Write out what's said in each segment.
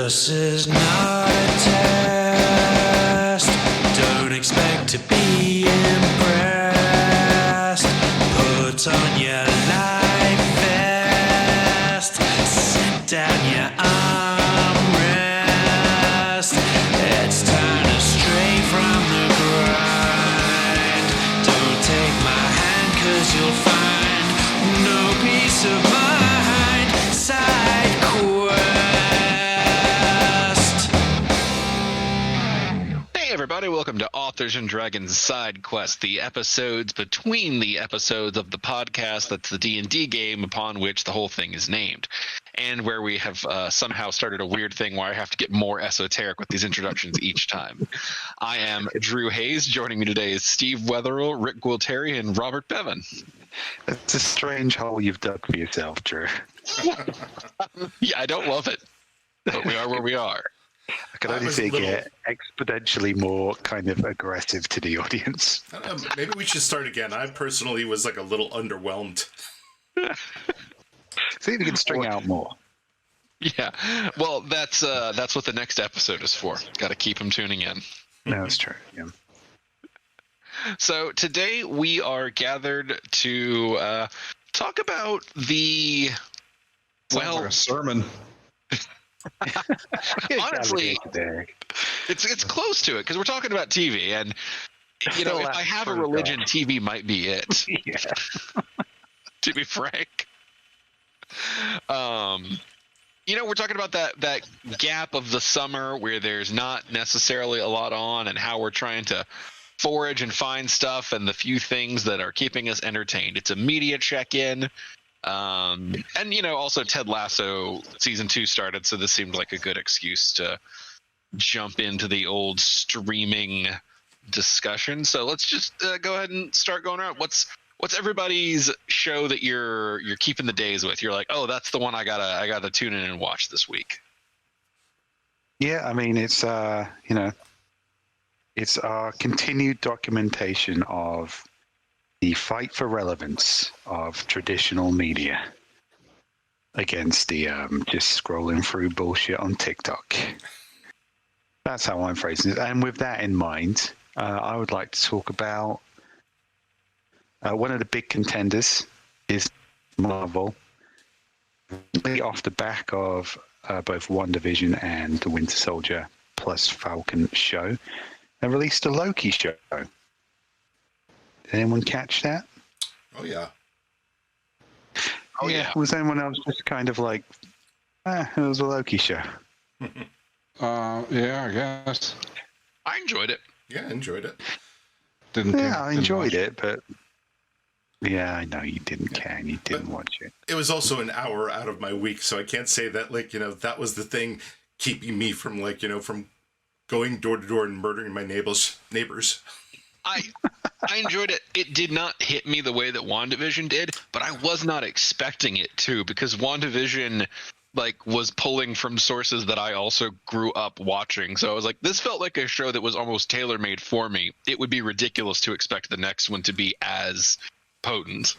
This is not a test. Don't expect to be impressed. Put on your life vest. Sit down your armrest. It's time to stray from the grind. Don't take my hand, 'cause you'll find no peace of mind. Side quest. Hey everybody, welcome to Authors and Dragons Side Quest, the episodes between the episodes of the podcast that's the D&D game upon which the whole thing is named. And where we have somehow started a weird thing where I have to get more esoteric with these introductions each time. I am Drew Hayes. Joining me today is Steve Wetherill, Rick Gualteri, and Robert Bevan. It's a strange hole you've dug for yourself, Drew. Yeah, I don't love it, but we are where we are. I can only see it get exponentially more kind of aggressive to the audience. I don't know, maybe we should start again. I personally was like a little underwhelmed. See if you can string out more. Yeah, well, that's what the next episode is for. Got to keep them tuning in. No, that's true. Yeah. So today we are gathered to talk about the a sermon. Honestly, it's close to it because we're talking about TV, and you know, if I have a religion, TV might be it. Yeah. To be frank, you know, we're talking about that gap of the summer where there's not necessarily a lot on, and how we're trying to forage and find stuff, and the few things that are keeping us entertained. It's a media check-in. And, you know, also Ted Lasso season 2 started, so this seemed like a good excuse to jump into the old streaming discussion. So let's just go ahead and start going around. What's everybody's show that you're keeping the days with? You're like, oh, that's the one I gotta tune in and watch this week. Yeah, I mean, it's you know, it's our continued documentation of the fight for relevance of traditional media against the just scrolling through bullshit on TikTok. That's how I'm phrasing it. And with that in mind, I would like to talk about one of the big contenders is Marvel. Off the back of both WandaVision and the Winter Soldier plus Falcon show, they released a Loki show. Did anyone catch that? Oh, yeah. Oh, yeah. Was anyone else just kind of like, it was a Loki show? Yeah, I guess. I enjoyed it. Yeah, I enjoyed it. I enjoyed it, but yeah, I know you didn't care and you didn't watch it. It was also an hour out of my week, so I can't say that, like, you know, that was the thing keeping me from, like, you know, from going door to door and murdering my neighbors. I enjoyed it. It did not hit me the way that WandaVision did, but I was not expecting it to, because WandaVision was pulling from sources that I also grew up watching. So I was like, this felt like a show that was almost tailor-made for me. It would be ridiculous to expect the next one to be as potent.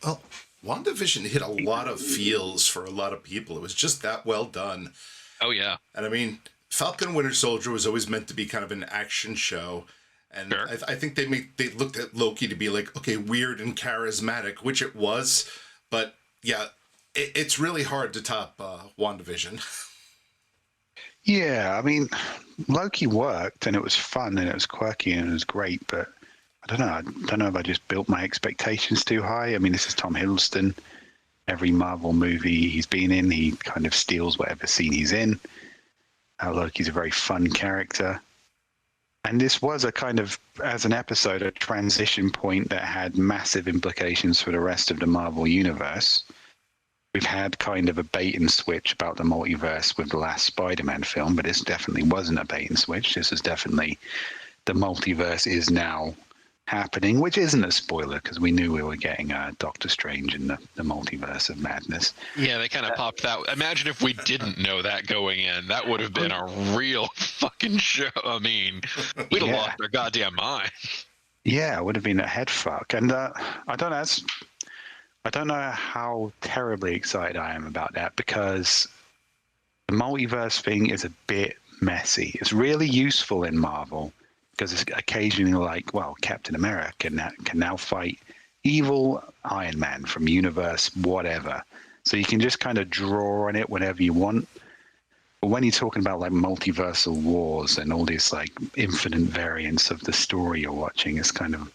Well, WandaVision hit a lot of feels for a lot of people. It was just that well done. Oh, yeah. And I mean, Falcon Winter Soldier was always meant to be kind of an action show. And sure. I think they looked at Loki to be like, okay, weird and charismatic, which it was. But yeah, it's really hard to top WandaVision. Yeah, I mean, Loki worked and it was fun and it was quirky and it was great, but I don't know if I just built my expectations too high. I mean, this is Tom Hiddleston. Every Marvel movie he's been in, he kind of steals whatever scene he's in. Loki's a very fun character. And this was a kind of, as an episode, a transition point that had massive implications for the rest of the Marvel universe. We've had kind of a bait and switch about the multiverse with the last Spider-Man film, but this definitely wasn't a bait and switch. This is definitely the multiverse is now happening, which isn't a spoiler because we knew we were getting Doctor Strange in the multiverse of madness. Yeah, they kind of popped that. Imagine if we didn't know that going in. That would have been a real fucking show. I mean, we'd have lost our goddamn mind. Yeah, it would have been a head fuck. And I don't know how terribly excited I am about that, because The multiverse thing is a bit messy. It's really useful in Marvel because it's occasionally like, well, Captain America can now fight evil Iron Man from universe whatever. So you can just kind of draw on it whenever you want. But when you're talking about like multiversal wars and all these like infinite variants of the story you're watching, it's kind of,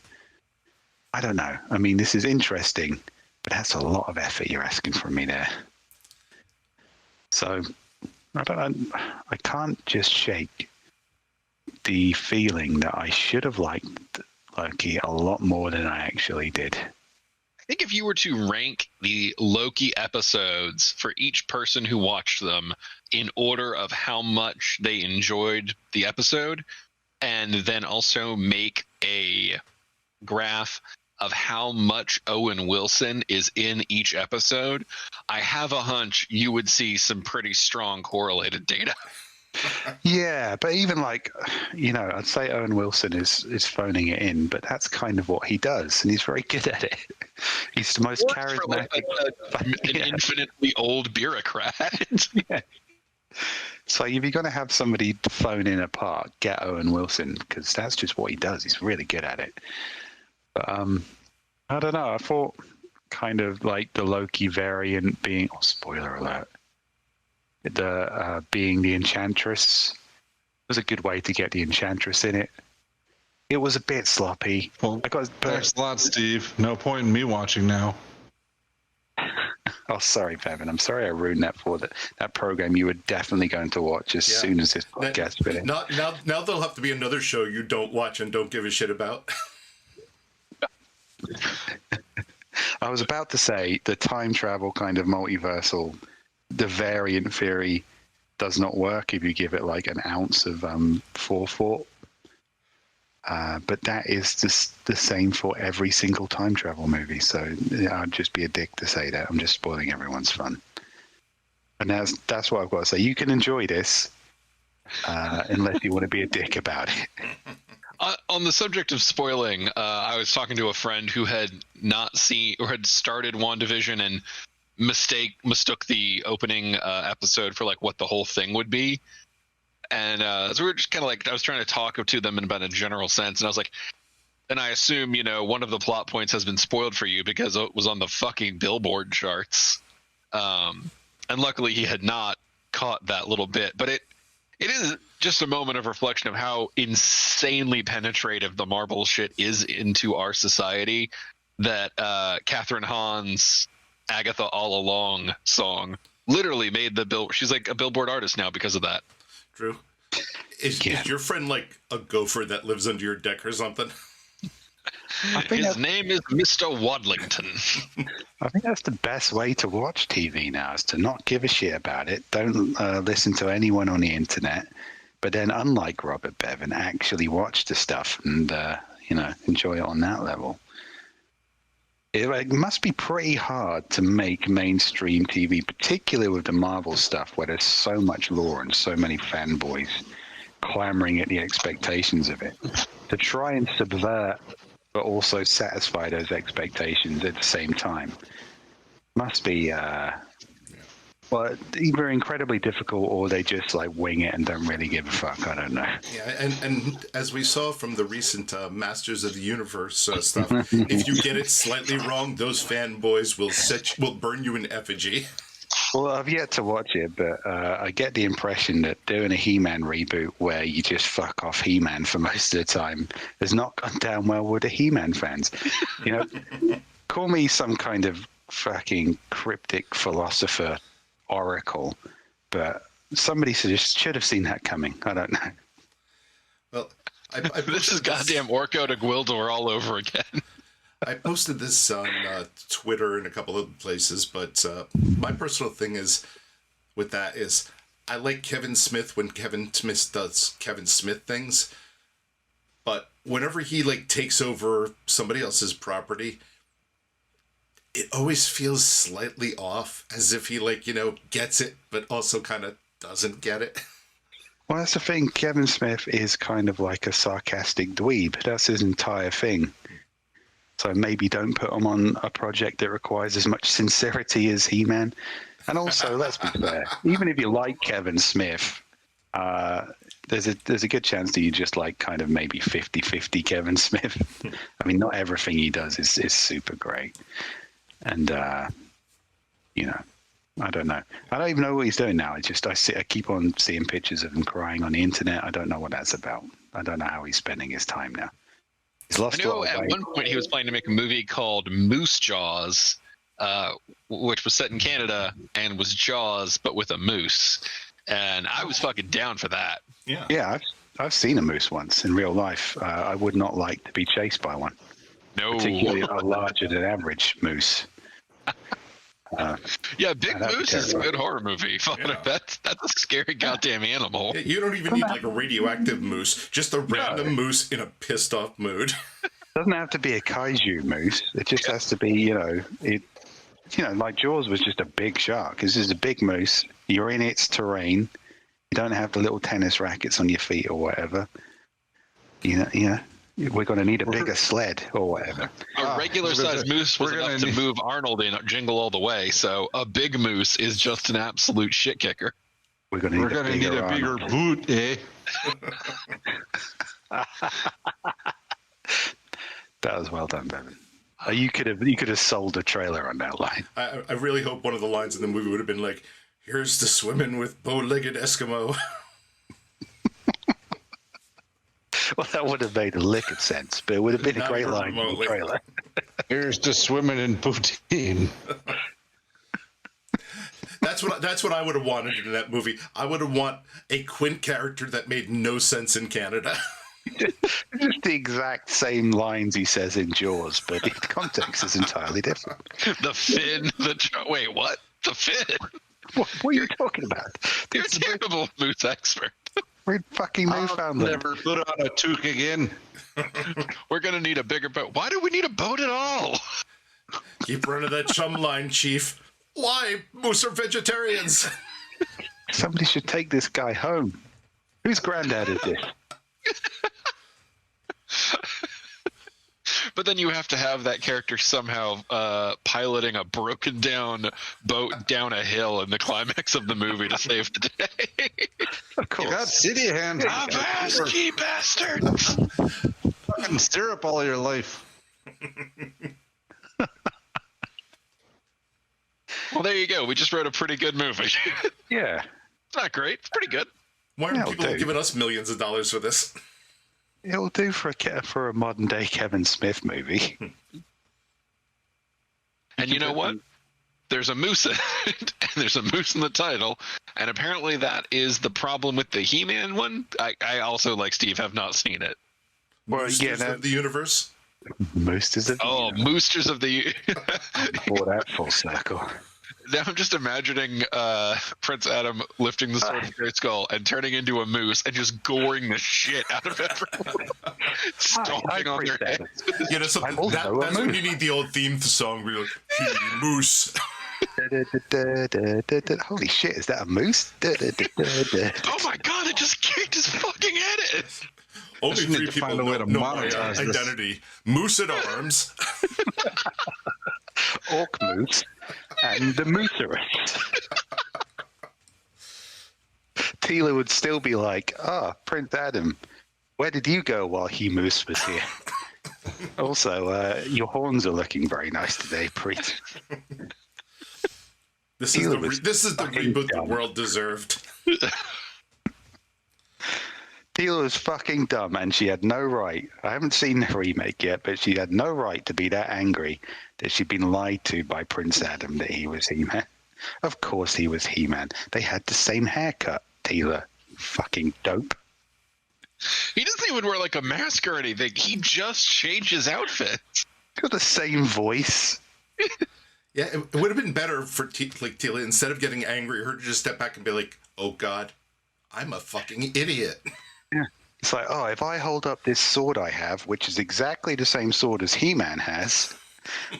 I don't know. I mean, this is interesting, but that's a lot of effort you're asking from me there. So I don't know. I can't just shake the feeling that I should have liked Loki a lot more than I actually did. I think if you were to rank the Loki episodes for each person who watched them in order of how much they enjoyed the episode, and then also make a graph of how much Owen Wilson is in each episode, I have a hunch you would see some pretty strong correlated data. Yeah, but even like, I'd say Owen Wilson is phoning it in, but that's kind of what he does, and he's very good at it. He's the most charismatic. An infinitely old bureaucrat. Yeah. So if you're going to have somebody phone in a part, get Owen Wilson, because that's just what he does. He's really good at it. But I don't know. I thought kind of like the Loki variant being, spoiler alert, being the Enchantress was a good way to get the Enchantress in it. It was a bit sloppy. Well, thanks a lot, Steve. No point in me watching now. Oh, sorry, Bevan. I'm sorry I ruined that for that program you were definitely going to watch as soon as this podcast finished. Now there'll have to be another show you don't watch and don't give a shit about. I was about to say the time travel kind of multiversal, the variant theory does not work if you give it like an ounce of forethought. But that is just the same for every single time travel movie. So I'd just be a dick to say that. I'm just spoiling everyone's fun. And that's what I've got to say. You can enjoy this unless you want to be a dick about it. On the subject of spoiling, I was talking to a friend who had not seen or had started WandaVision and mistook the opening episode for like what the whole thing would be. And so we were just kind of like, I was trying to talk to them in about a general sense. And I was like, and I assume, one of the plot points has been spoiled for you because it was on the fucking Billboard charts. And luckily he had not caught that little bit. But it is just a moment of reflection of how insanely penetrative the Marvel shit is into our society that Catherine Hahn's Agatha All Along song literally made she's like a Billboard artist now because of that. Drew, is your friend like a gopher that lives under your deck or something? I think his name is Mr. Wadlington. I think that's the best way to watch TV now, is to not give a shit about it. Don't listen to anyone on the internet. But then, unlike Robert Bevan, actually watch the stuff and, enjoy it on that level. It must be pretty hard to make mainstream TV, particularly with the Marvel stuff, where there's so much lore and so many fanboys clamoring at the expectations of it, to try and subvert but also satisfy those expectations at the same time. Must be either incredibly difficult or they just like wing it and don't really give a fuck. I don't know. Yeah, and as we saw from the recent Masters of the Universe stuff, if you get it slightly wrong, those fanboys will burn you in effigy. Well, I've yet to watch it, but I get the impression that doing a He-Man reboot where you just fuck off He-Man for most of the time has not gone down well with the He-Man fans. Call me some kind of fucking cryptic philosopher oracle, but somebody should have seen that coming. I don't know. Well, this is goddamn Orko to Gwildor all over again. I posted this on Twitter and a couple of places, but my personal thing is with that is I like Kevin Smith when Kevin Smith does Kevin Smith things, but whenever he like takes over somebody else's property, it always feels slightly off, as if he gets it, but also kind of doesn't get it. Well, that's the thing. Kevin Smith is kind of like a sarcastic dweeb. That's his entire thing. So maybe don't put him on a project that requires as much sincerity as He-Man. And also, let's be fair, even if you like Kevin Smith, there's a good chance that you just like kind of maybe 50-50 Kevin Smith. I mean, not everything he does is super great. And, you know, I don't know. I don't even know what he's doing now. I keep on seeing pictures of him crying on the internet. I don't know what that's about. I don't know how he's spending his time now. He's lost I a know lot of at weight. one point he was planning to make a movie called Moose Jaws, which was set in Canada and was Jaws, but with a moose. And I was fucking down for that. Yeah. Yeah, I've seen a moose once in real life. I would not like to be chased by one, No. particularly a larger than average moose. Yeah, Big that'd be Moose is a terrifying. good horror movie. Yeah. That's a scary goddamn animal. You don't even need like a radioactive moose, just a random moose in a pissed off mood. Doesn't have to be a kaiju moose. It just has to be, like Jaws was just a big shark. This is a big moose. You're in its terrain. You don't have the little tennis rackets on your feet or whatever. We're going to need a bigger sled or whatever. A regular sized moose was enough to move Arnold in Jingle All the Way, so a big moose is just an absolute shit kicker. We're going to need a bigger bigger boot, eh? That was well done, Bevan. You could have sold a trailer on that line. I really hope one of the lines in the movie would have been like, "Here's to swimming with bow-legged Eskimo." Well, that would have made a lick of sense, but it would have been a Not great even line in the remotely. trailer. Here's to swimming in poutine. That's what I would have wanted in that movie. I would have want a Quint character that made no sense in Canada. Just the exact same lines he says in Jaws, but the context is entirely different. The fin, wait, what? The fin? What are you talking about? You're a terrible moose expert. We're in fucking Newfoundland. Never put on a toque again. We're gonna need a bigger boat. Why do we need a boat at all? Keep running that chum line, Chief. Why? Moose are vegetarians. Somebody should take this guy home. Whose granddad is this? But then you have to have that character somehow piloting a broken down boat down a hill in the climax of the movie to save the day. Of course. You got city hands. Avast, ye bastards! Fucking stirrup all your life. Well, there you go. We just wrote a pretty good movie. Yeah. It's not great. It's pretty good. Why aren't That'll people do. giving us millions of dollars for this? It'll do for a modern day Kevin Smith movie. And you know what? There's a moose in it, and there's a moose in the title, and apparently that is the problem with the He-Man one. I also, like Steve, have not seen it. Well, Moosters yeah, of the universe. Moosters of the universe. Moosters of the... Brought that full circle. Now I'm just imagining Prince Adam lifting the sword of Great Skull and turning into a moose and just goring the shit out of everyone. Stomping on their appreciate heads. You know, something, I'm also a that's when moose. you need the old theme song where you're like, "Hey, moose." Holy shit, is that a moose? Oh my god, it just kicked his fucking head in. Only Just need 3 to people find a way to know my monetize this. identity. Moose at arms. Orc moose and the mooserus. Tila would still be like, Prince Adam, where did you go while he moose was here? Also, your horns are looking very nice today, Preet. This is the fucking reboot the dumb. world deserved. Tila was fucking dumb, and she had no right. I haven't seen the remake yet, but she had no right to be that angry that she'd been lied to by Prince Adam that he was He-Man. Of course he was He-Man. They had the same haircut, Tila. You fucking dope. He doesn't even wear like a mask or anything. He just changed his outfit. Got the same voice. Yeah, it would have been better for Tila, instead of getting angry, her to just step back and be like, "Oh God, I'm a fucking idiot." Yeah. It's like, if I hold up this sword I have, which is exactly the same sword as He-Man has,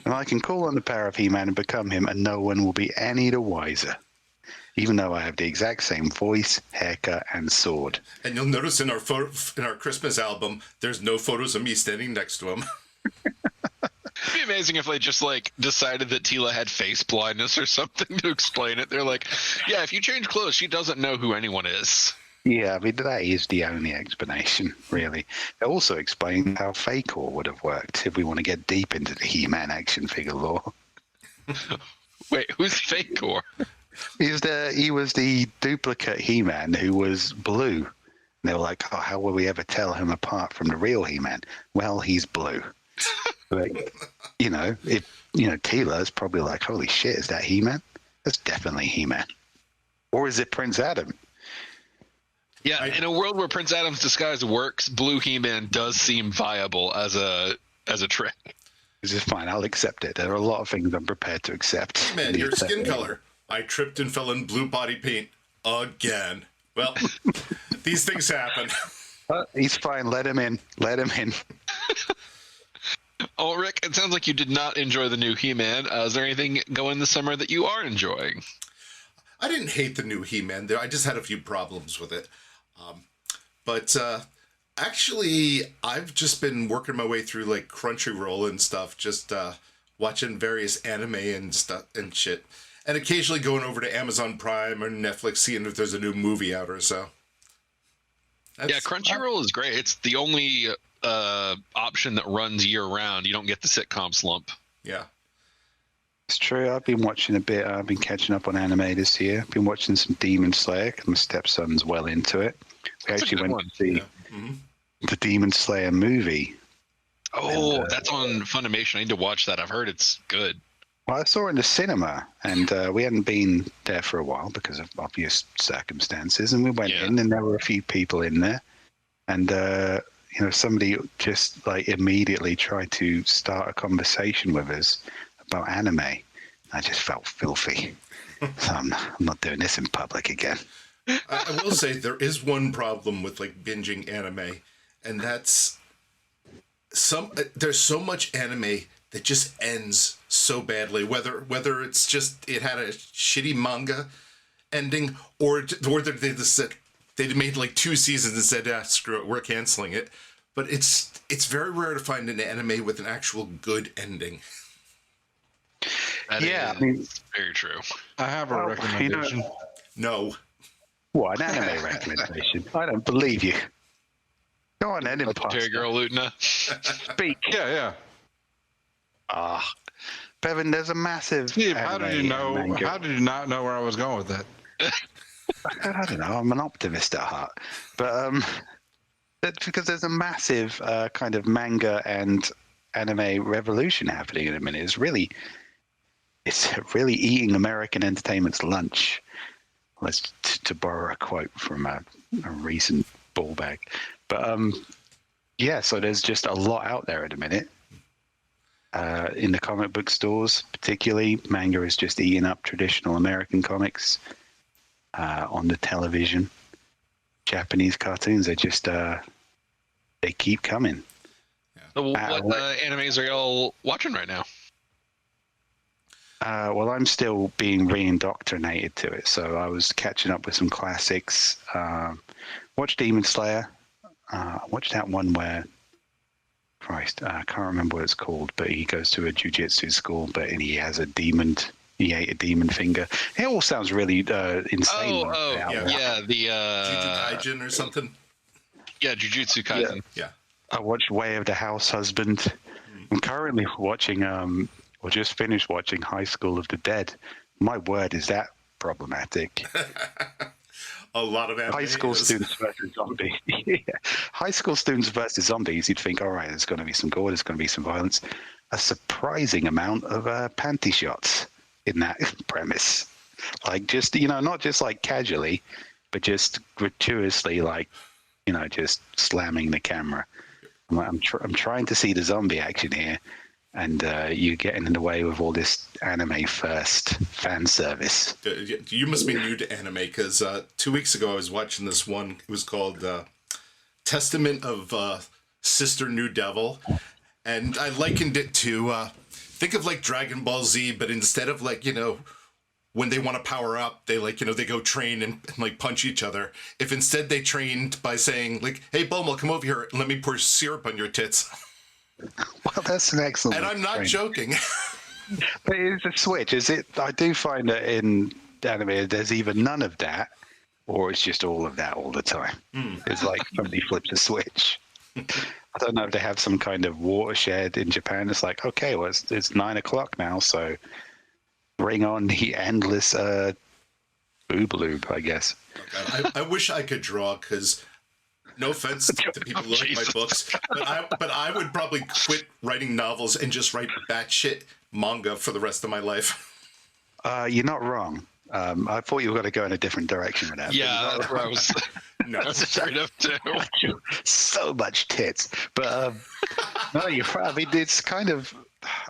and I can call on the power of He-Man and become him, and no one will be any the wiser. Even though I have the exact same voice, haircut, and sword. And you'll notice in our Christmas album, there's no photos of me standing next to him. Yeah, be amazing if they just like decided that Tila had face blindness or something to explain it. They're like, yeah, if you change clothes, she doesn't know who anyone is. Yeah, I mean, that is the only explanation, really. It also explains how Fakor would have worked if we want to get deep into the He-Man action figure lore. Wait, who's Fakor? He was the duplicate He-Man who was blue. And they were like, oh, how will we ever tell him apart from the real He-Man? Well, he's blue. Like, Teela's probably like, holy shit, is that He-Man? That's definitely He-Man. Or is it Prince Adam? Yeah, in a world where Prince Adam's disguise works, blue He-Man does seem viable as a trick. This is fine. I'll accept it. There are a lot of things I'm prepared to accept. Man, your skin color. I tripped and fell in blue body paint again. Well, these things happen. He's fine. Let him in. Let him in. Oh, Rick, it sounds like you did not enjoy the new He-Man. Is there anything going this summer that you are enjoying? I didn't hate the new He-Man. I just had a few problems with it. But actually, I've just been working my way through like Crunchyroll and stuff, just watching various anime and stuff and shit, and occasionally going over to Amazon Prime or Netflix, seeing if there's a new movie out or so. Yeah, Crunchyroll is great. It's the only option that runs year round. You don't get the sitcom slump. Yeah. It's true. I've been watching a bit. I've been catching up on anime this year. I've been watching some Demon Slayer because my stepson's well into it. We actually went to see the Demon Slayer movie. Oh, and, that's on Funimation. I need to watch that. I've heard it's good. Well, I saw it in the cinema, and we hadn't been there for a while because of obvious circumstances. And we went in, and there were a few people in there, and somebody just like immediately tried to start a conversation with us about anime. I just felt filthy. So I'm not doing this in public again. I will say there is one problem with like binging anime, and that's there's so much anime that just ends so badly. Whether it's just it had a shitty manga ending, or they just said they made like 2 seasons and said, screw it, we're canceling it. But it's very rare to find an anime with an actual good ending. That is very true. I have a recommendation. No. What, an anime recommendation? I don't believe you. Go on, then, Terry Girl Lutna. Speak. Yeah. Bevan, there's a massive. Steve, how did you know? Manga. How did you not know where I was going with that? I don't know. I'm an optimist at heart, but that's because there's a massive kind of manga and anime revolution happening in a minute. It's really eating American entertainment's lunch. Let's to borrow a quote from a recent ball bag, but so there's just a lot out there at a minute. In the comic book stores, particularly, manga is just eating up traditional American comics. On the television, Japanese cartoons are just they keep coming. So what animes are y'all watching right now? Well, I'm still being re-indoctrinated to it, so I was catching up with some classics. Watched Demon Slayer. Watched that one where, Christ, I can't remember what it's called, but he goes to a jiu-jitsu school, but he has a demon. He ate a demon finger. It all sounds really insane. Jujutsu Kaisen or something. Yeah, Jujutsu Kaisen. Yeah. I watched Way of the House Husband. I'm currently watching, or just finished watching High School of the Dead. My word, is that problematic. A lot of anime. High school students versus zombies. Yeah. High school students versus zombies, you'd think, all right, there's going to be some gore, there's going to be some violence. A surprising amount of panty shots in that premise. Like, just, not just like casually, but just gratuitously, like, just slamming the camera. I'm trying to see the zombie action here, and you're getting in the way with all this anime first fan service. You must be new to anime, because 2 weeks ago I was watching this one. It was called Testament of Sister New Devil, and I likened it to think of like Dragon Ball Z, but instead of like, when they want to power up, they like, they go train and like punch each other. If instead they trained by saying like, hey, Bulma, come over here and let me pour syrup on your tits. Well, that's an excellent. And I'm not point. joking. But it's a switch. Is it? I do find that in anime, there's either none of that, or it's just all of that all the time. It's like somebody flips a switch. I don't know if they have some kind of watershed in Japan. It's like, okay, well, it's 9 o'clock now, so bring on the endless boobaloob, I guess. Oh, God. I wish I could draw, because no offense to people who like my books, but I would probably quit writing novels and just write batshit manga for the rest of my life. You're not wrong. I thought you were going to go in a different direction with that. Yeah, that's where I was. No. That's straight up too. So much tits. But no, you're right. I mean, it's kind of.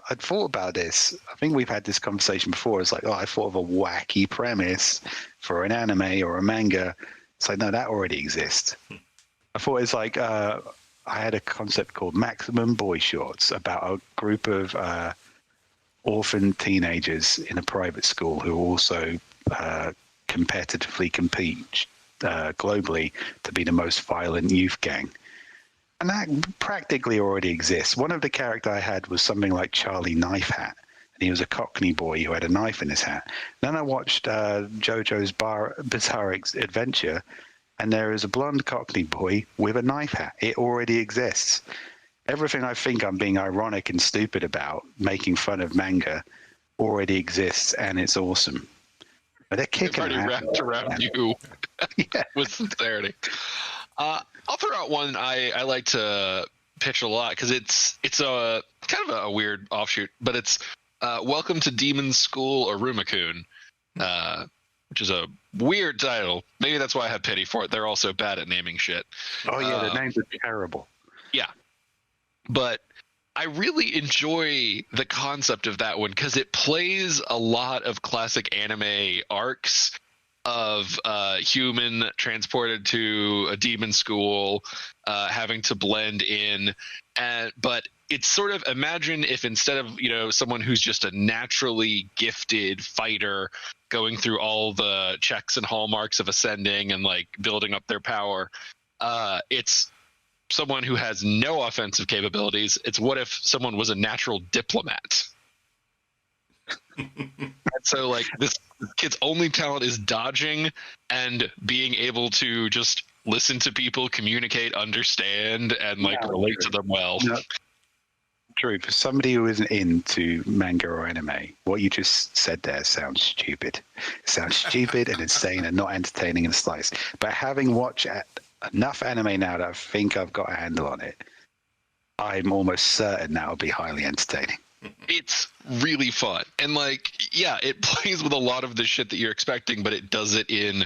I'd thought about this. I think we've had this conversation before. It's like, oh, I thought of a wacky premise for an anime or a manga. It's like, no, that already exists. I thought it's like I had a concept called Maximum Boy Shorts about a group of orphan teenagers in a private school who also competitively compete globally to be the most violent youth gang. And that practically already exists. One of the characters I had was something like Charlie Knife Hat. And he was a Cockney boy who had a knife in his hat. Then I watched JoJo's Bizarre Adventure, and there is a blonde Cockney boy with a knife hat. It already exists. Everything I think I'm being ironic and stupid about, making fun of manga, already exists, and it's awesome. But they're kicking It's already wrapped around you Yeah. with sincerity. I'll throw out one I like to pitch a lot, because it's a kind of a weird offshoot, but it's Welcome to Demon School Arumakun, which is a weird title. Maybe that's why I have pity for it. They're also bad at naming shit. Oh, yeah, the names are terrible. Yeah. But I really enjoy the concept of that one, because it plays a lot of classic anime arcs of human transported to a demon school, having to blend in, but it's sort of, imagine if instead of someone who's just a naturally gifted fighter going through all the checks and hallmarks of ascending and like building up their power, it's someone who has no offensive capabilities. It's what if someone was a natural diplomat. And so like this kid's only talent is dodging and being able to just listen to people, communicate, understand, and like relate to them well. No. True. For somebody who isn't into manga or anime, what you just said there sounds stupid. It sounds stupid and insane and not entertaining in the slightest. But having watched enough anime now that I think I've got a handle on it, I'm almost certain that'll be highly entertaining. It's really fun, and like, yeah, it plays with a lot of the shit that you're expecting, but it does it in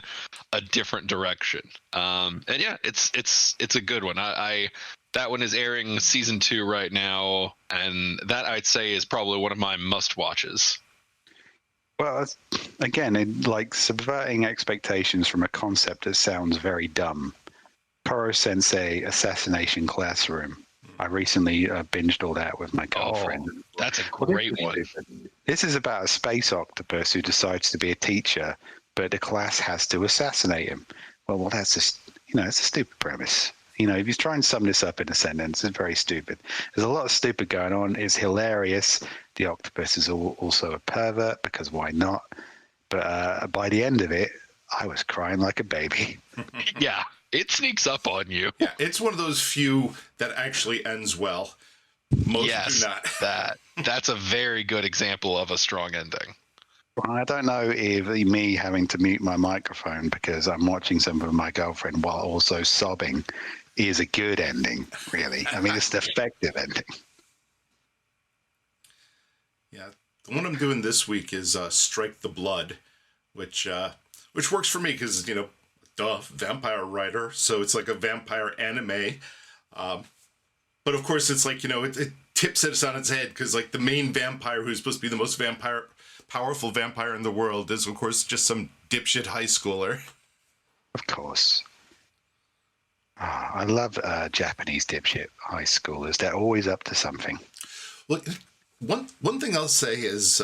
a different direction. And yeah, it's a good one. I that one is airing season 2 right now, and that I'd say is probably one of my must watches. Well, again, like subverting expectations from a concept that sounds very dumb. Koro Sensei Assassination Classroom. I recently binged all that with my girlfriend. Oh, that's a great one. This is about a space octopus who decides to be a teacher, but the class has to assassinate him. Well, that's just, it's a stupid premise. If you try and sum this up in a sentence, it's very stupid. There's a lot of stupid going on. It's hilarious. The octopus is also a pervert, because why not? But by the end of it, I was crying like a baby. Yeah, it sneaks up on you. Yeah, it's one of those few that actually ends well. Most do not. That's a very good example of a strong ending. Well, I don't know if me having to mute my microphone because I'm watching something with my girlfriend while also sobbing is a good ending, really. I mean, it's an effective ending. Yeah, the one I'm doing this week is Strike the Blood, which works for me because, vampire writer, so it's like a vampire anime. But of course, it's like, it tips it on its head, because like the main vampire, who's supposed to be the most powerful vampire in the world, is of course just some dipshit high schooler. Of course. I love Japanese dipshit high schoolers. They're always up to something. Look, one thing I'll say is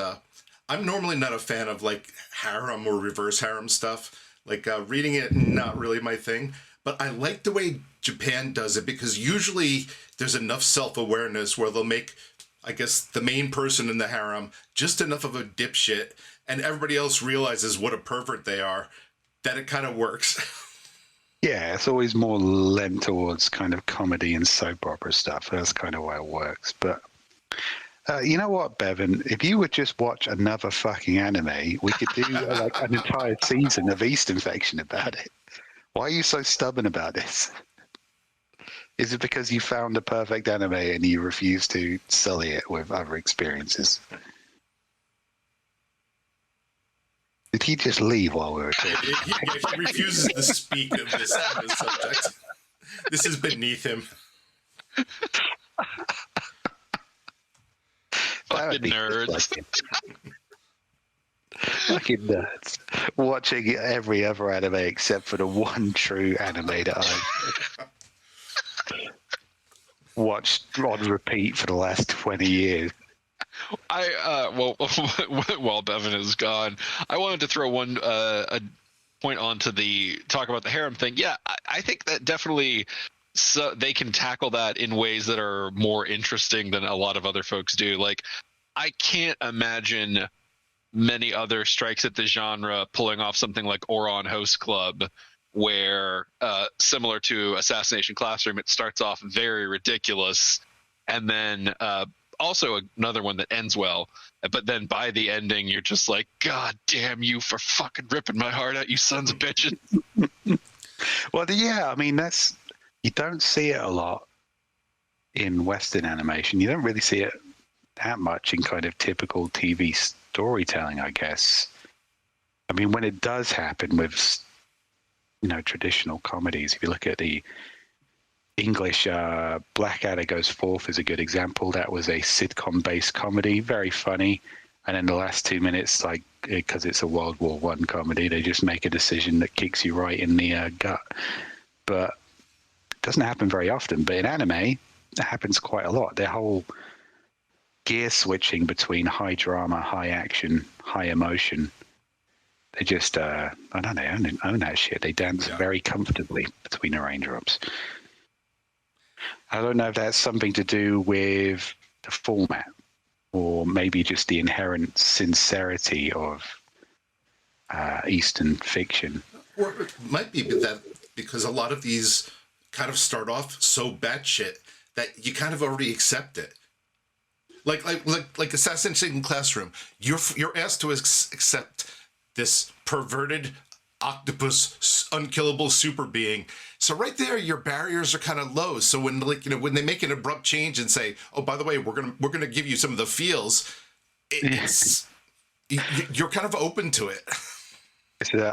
I'm normally not a fan of like harem or reverse harem stuff. Like reading it, not really my thing. But I like the way Japan does it because usually there's enough self-awareness where they'll make, I guess, the main person in the harem just enough of a dipshit, and everybody else realizes what a pervert they are, that it kind of works. Yeah, it's always more lent towards kind of comedy and soap opera stuff. That's kind of why it works. But you know what, Bevan? If you would just watch another fucking anime, we could do like an entire season of East Infection about it. Why are you so stubborn about this? Is it because you found the perfect anime and you refuse to sully it with other experiences? Did he just leave while we were talking? He refuses to speak of this subject. This is beneath him. Fucking nerds. Fucking nerds. Watching every other anime except for the one true anime that I've watched on repeat for the last 20 years. Well, while Bevan is gone, I wanted to throw a point onto the talk about the harem thing. Yeah, I think that definitely they can tackle that in ways that are more interesting than a lot of other folks do. Like, I can't imagine many other strikes at the genre pulling off something like Ouran Host Club, where similar to Assassination Classroom, it starts off very ridiculous, and then also another one that ends well, but then by the ending you're just like, God damn you for fucking ripping my heart out, you sons of bitches. Well, yeah, I mean, you don't see it a lot in Western animation. You don't really see it that much in kind of typical TV storytelling, I guess. I mean, when it does happen with, traditional comedies, if you look at the English, Blackadder Goes Forth is a good example. That was a sitcom-based comedy, very funny. And in the last 2 minutes, like, because it's a World War I comedy, they just make a decision that kicks you right in the gut. But it doesn't happen very often. But in anime, it happens quite a lot. Their whole gear switching between high drama, high action, high emotion, they just, I don't know, own that shit. They dance very comfortably between the raindrops. I don't know if that's something to do with the format or maybe just the inherent sincerity of Eastern fiction. Or it might be that because a lot of these kind of start off so batshit that you kind of already accept it. Like Assassination Classroom, you're asked to accept this perverted octopus unkillable super being. So right there, your barriers are kind of low. So when when they make an abrupt change and say, "Oh, by the way, we're gonna give you some of the feels," you're kind of open to it.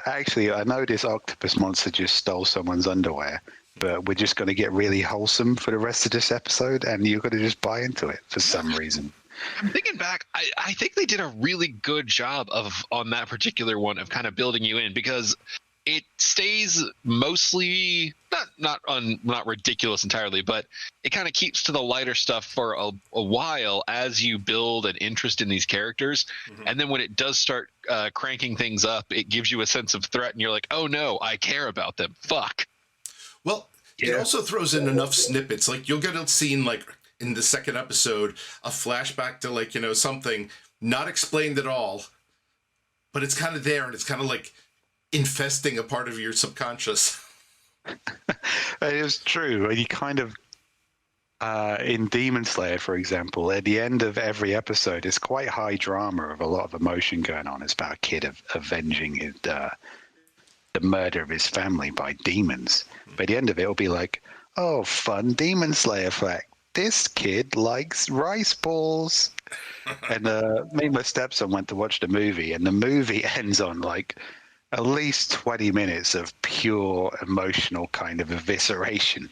Actually, I know this octopus monster just stole someone's underwear, but we're just going to get really wholesome for the rest of this episode, and you're going to just buy into it for some reason. I'm thinking back, I think they did a really good job on that particular one of kind of building you in, because it stays mostly not ridiculous entirely, but it kind of keeps to the lighter stuff for a while as you build an interest in these characters. Mm-hmm. And then when it does start cranking things up, it gives you a sense of threat, and you're like, oh no, I care about them. Fuck. Well, it also throws in enough snippets. Like, you'll get a scene like in the second episode, a flashback to something not explained at all, but it's kind of there, and it's kind of like infesting a part of your subconscious. It is true. You kind of, in Demon Slayer, for example, at the end of every episode, it's quite high drama of a lot of emotion going on. It's about a kid avenging the murder of his family by demons. By the end of it, it'll be like, oh, fun Demon Slayer fact. This kid likes rice balls. And me and my stepson went to watch the movie, and the movie ends on like at least 20 minutes of pure emotional kind of evisceration.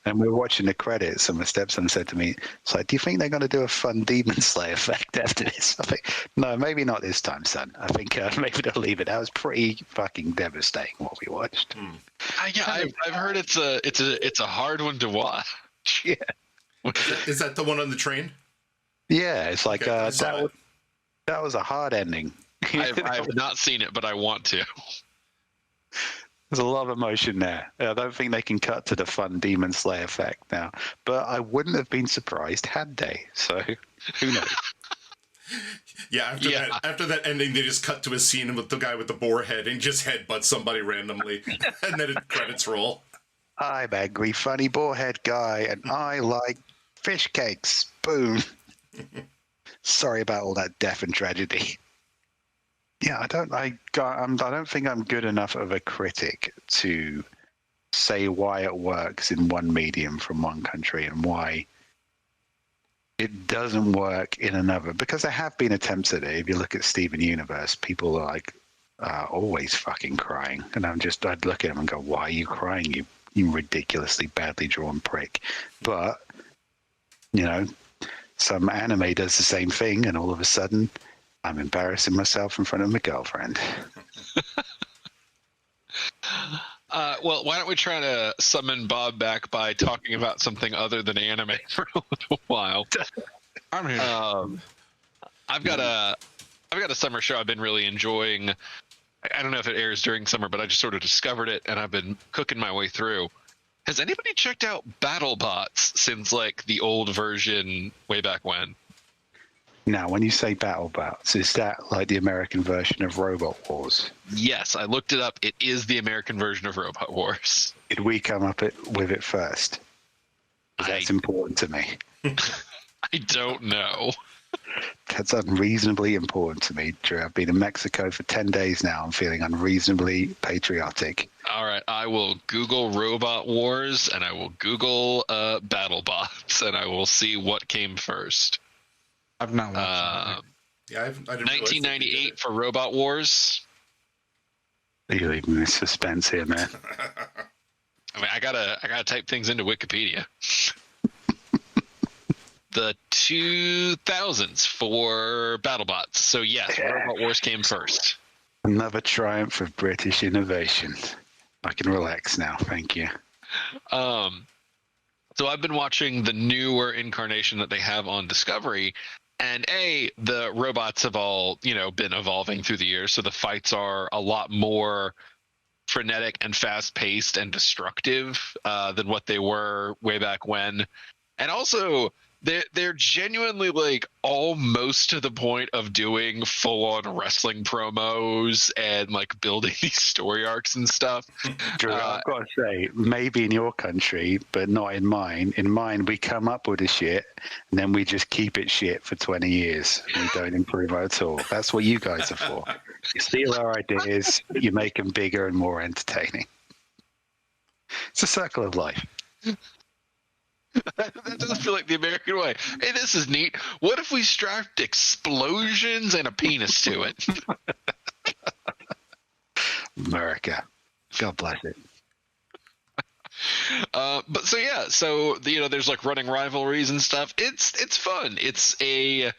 And we were watching the credits, and my stepson said to me, it's like, do you think they're going to do a fun Demon Slayer effect after this? I think, no, maybe not this time, son. I think maybe they'll leave it. That was pretty fucking devastating what we watched. I've heard it's a hard one to watch. Yeah. Is that the one on the train? Yeah, it's like that was a hard ending. I have not seen it, but I want to. There's a lot of emotion there. I don't think they can cut to the fun Demon Slayer effect now, but I wouldn't have been surprised had they. So who knows? Yeah, after that ending, they just cut to a scene with the guy with the boar head and just headbutt somebody randomly, and then credits roll. I'm angry, funny boarhead guy, and I like fish cakes. Boom. Sorry about all that death and tragedy. Yeah, I don't think I'm good enough of a critic to say why it works in one medium from one country and why it doesn't work in another. Because there have been attempts at it. If you look at Steven Universe, people are like always fucking crying, and I'd look at them and go, "Why are you crying, you ridiculously badly drawn prick?" But some anime does the same thing, and all of a sudden, I'm embarrassing myself in front of my girlfriend. Well, why don't we try to summon Bob back by talking about something other than anime for a little while? I'm here. I've got a summer show I've been really enjoying. I don't know if it airs during summer, but I just sort of discovered it and I've been cooking my way through. Has anybody checked out BattleBots since like the old version way back when? Now, when you say BattleBots, is that like the American version of Robot Wars? Yes, I looked it up. It is the American version of Robot Wars. Did we come up with it first? That's important to me. I don't know. That's unreasonably important to me, Drew. I've been in Mexico for 10 days now. I'm feeling unreasonably patriotic. All right, I will Google Robot Wars and I will Google BattleBots and I will see what came first. I've not watched it. Yeah, I didn't 1998 for Robot Wars. You're leaving me in suspense here, man. I mean, I gotta type things into Wikipedia. The 2000s for BattleBots. So yes, Robot Wars came first. Another triumph of British innovation. I can relax now, thank you. So I've been watching the newer incarnation that they have on Discovery, and the robots have all been evolving through the years, so the fights are a lot more frenetic and fast-paced and destructive than what they were way back when, and also they're genuinely like almost to the point of doing full-on wrestling promos and like building these story arcs and stuff. Drew, I've got to say, maybe in your country, but not in mine. In mine, we come up with the shit, and then we just keep it shit for 20 years. We don't improve at all. That's what you guys are for. You steal our ideas, you make them bigger and more entertaining. It's a circle of life. That does feel like the American way. Hey, this is neat. What if we strapped explosions and a penis to it? America. God bless it. But so there's like running rivalries and stuff. It's fun. It's a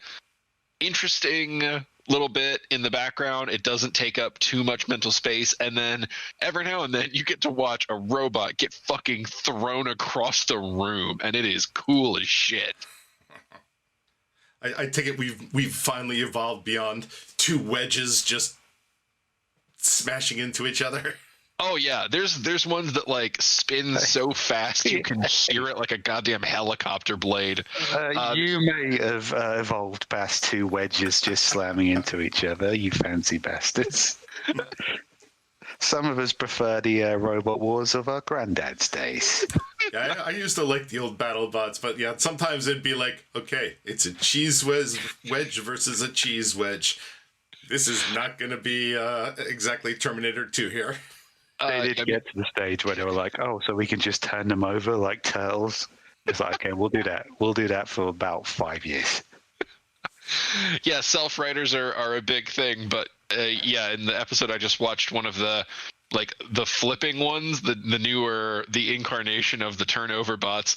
interesting little bit in the background. It doesn't take up too much mental space, and then every now and then you get to watch a robot get fucking thrown across the room, and it is cool as shit. I take it we've finally evolved beyond two wedges just smashing into each other. Oh yeah, there's ones that like spin so fast you can hear it like a goddamn helicopter blade. You may have evolved past two wedges just slamming into each other, you fancy bastards. Some of us prefer the Robot Wars of our granddad's days. Yeah, I used to like the old BattleBots, but yeah, sometimes it'd be like, okay, it's a cheese wedge versus a cheese wedge. This is not going to be exactly Terminator 2 here. They did get to the stage where they were like, oh, so we can just turn them over like turtles. It's like, okay, we'll do that. We'll do that for about 5 years. Yeah, self-writers are a big thing, but in the episode I just watched, one of the flipping ones, the incarnation of the turnover bots,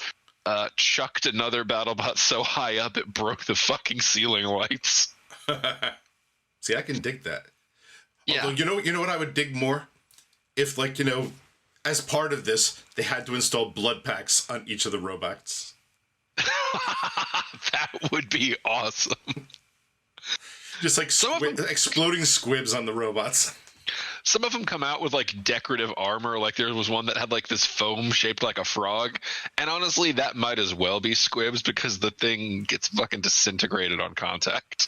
chucked another BattleBot so high up it broke the fucking ceiling lights. See, I can dig that. Yeah. Although, you know what I would dig more? If, as part of this, they had to install blood packs on each of the robots. That would be awesome. Just like exploding squibs on the robots. some of them come out with like decorative armor. Like there was one that had like this foam shaped like a frog, and honestly, that might as well be squibs because the thing gets fucking disintegrated on contact.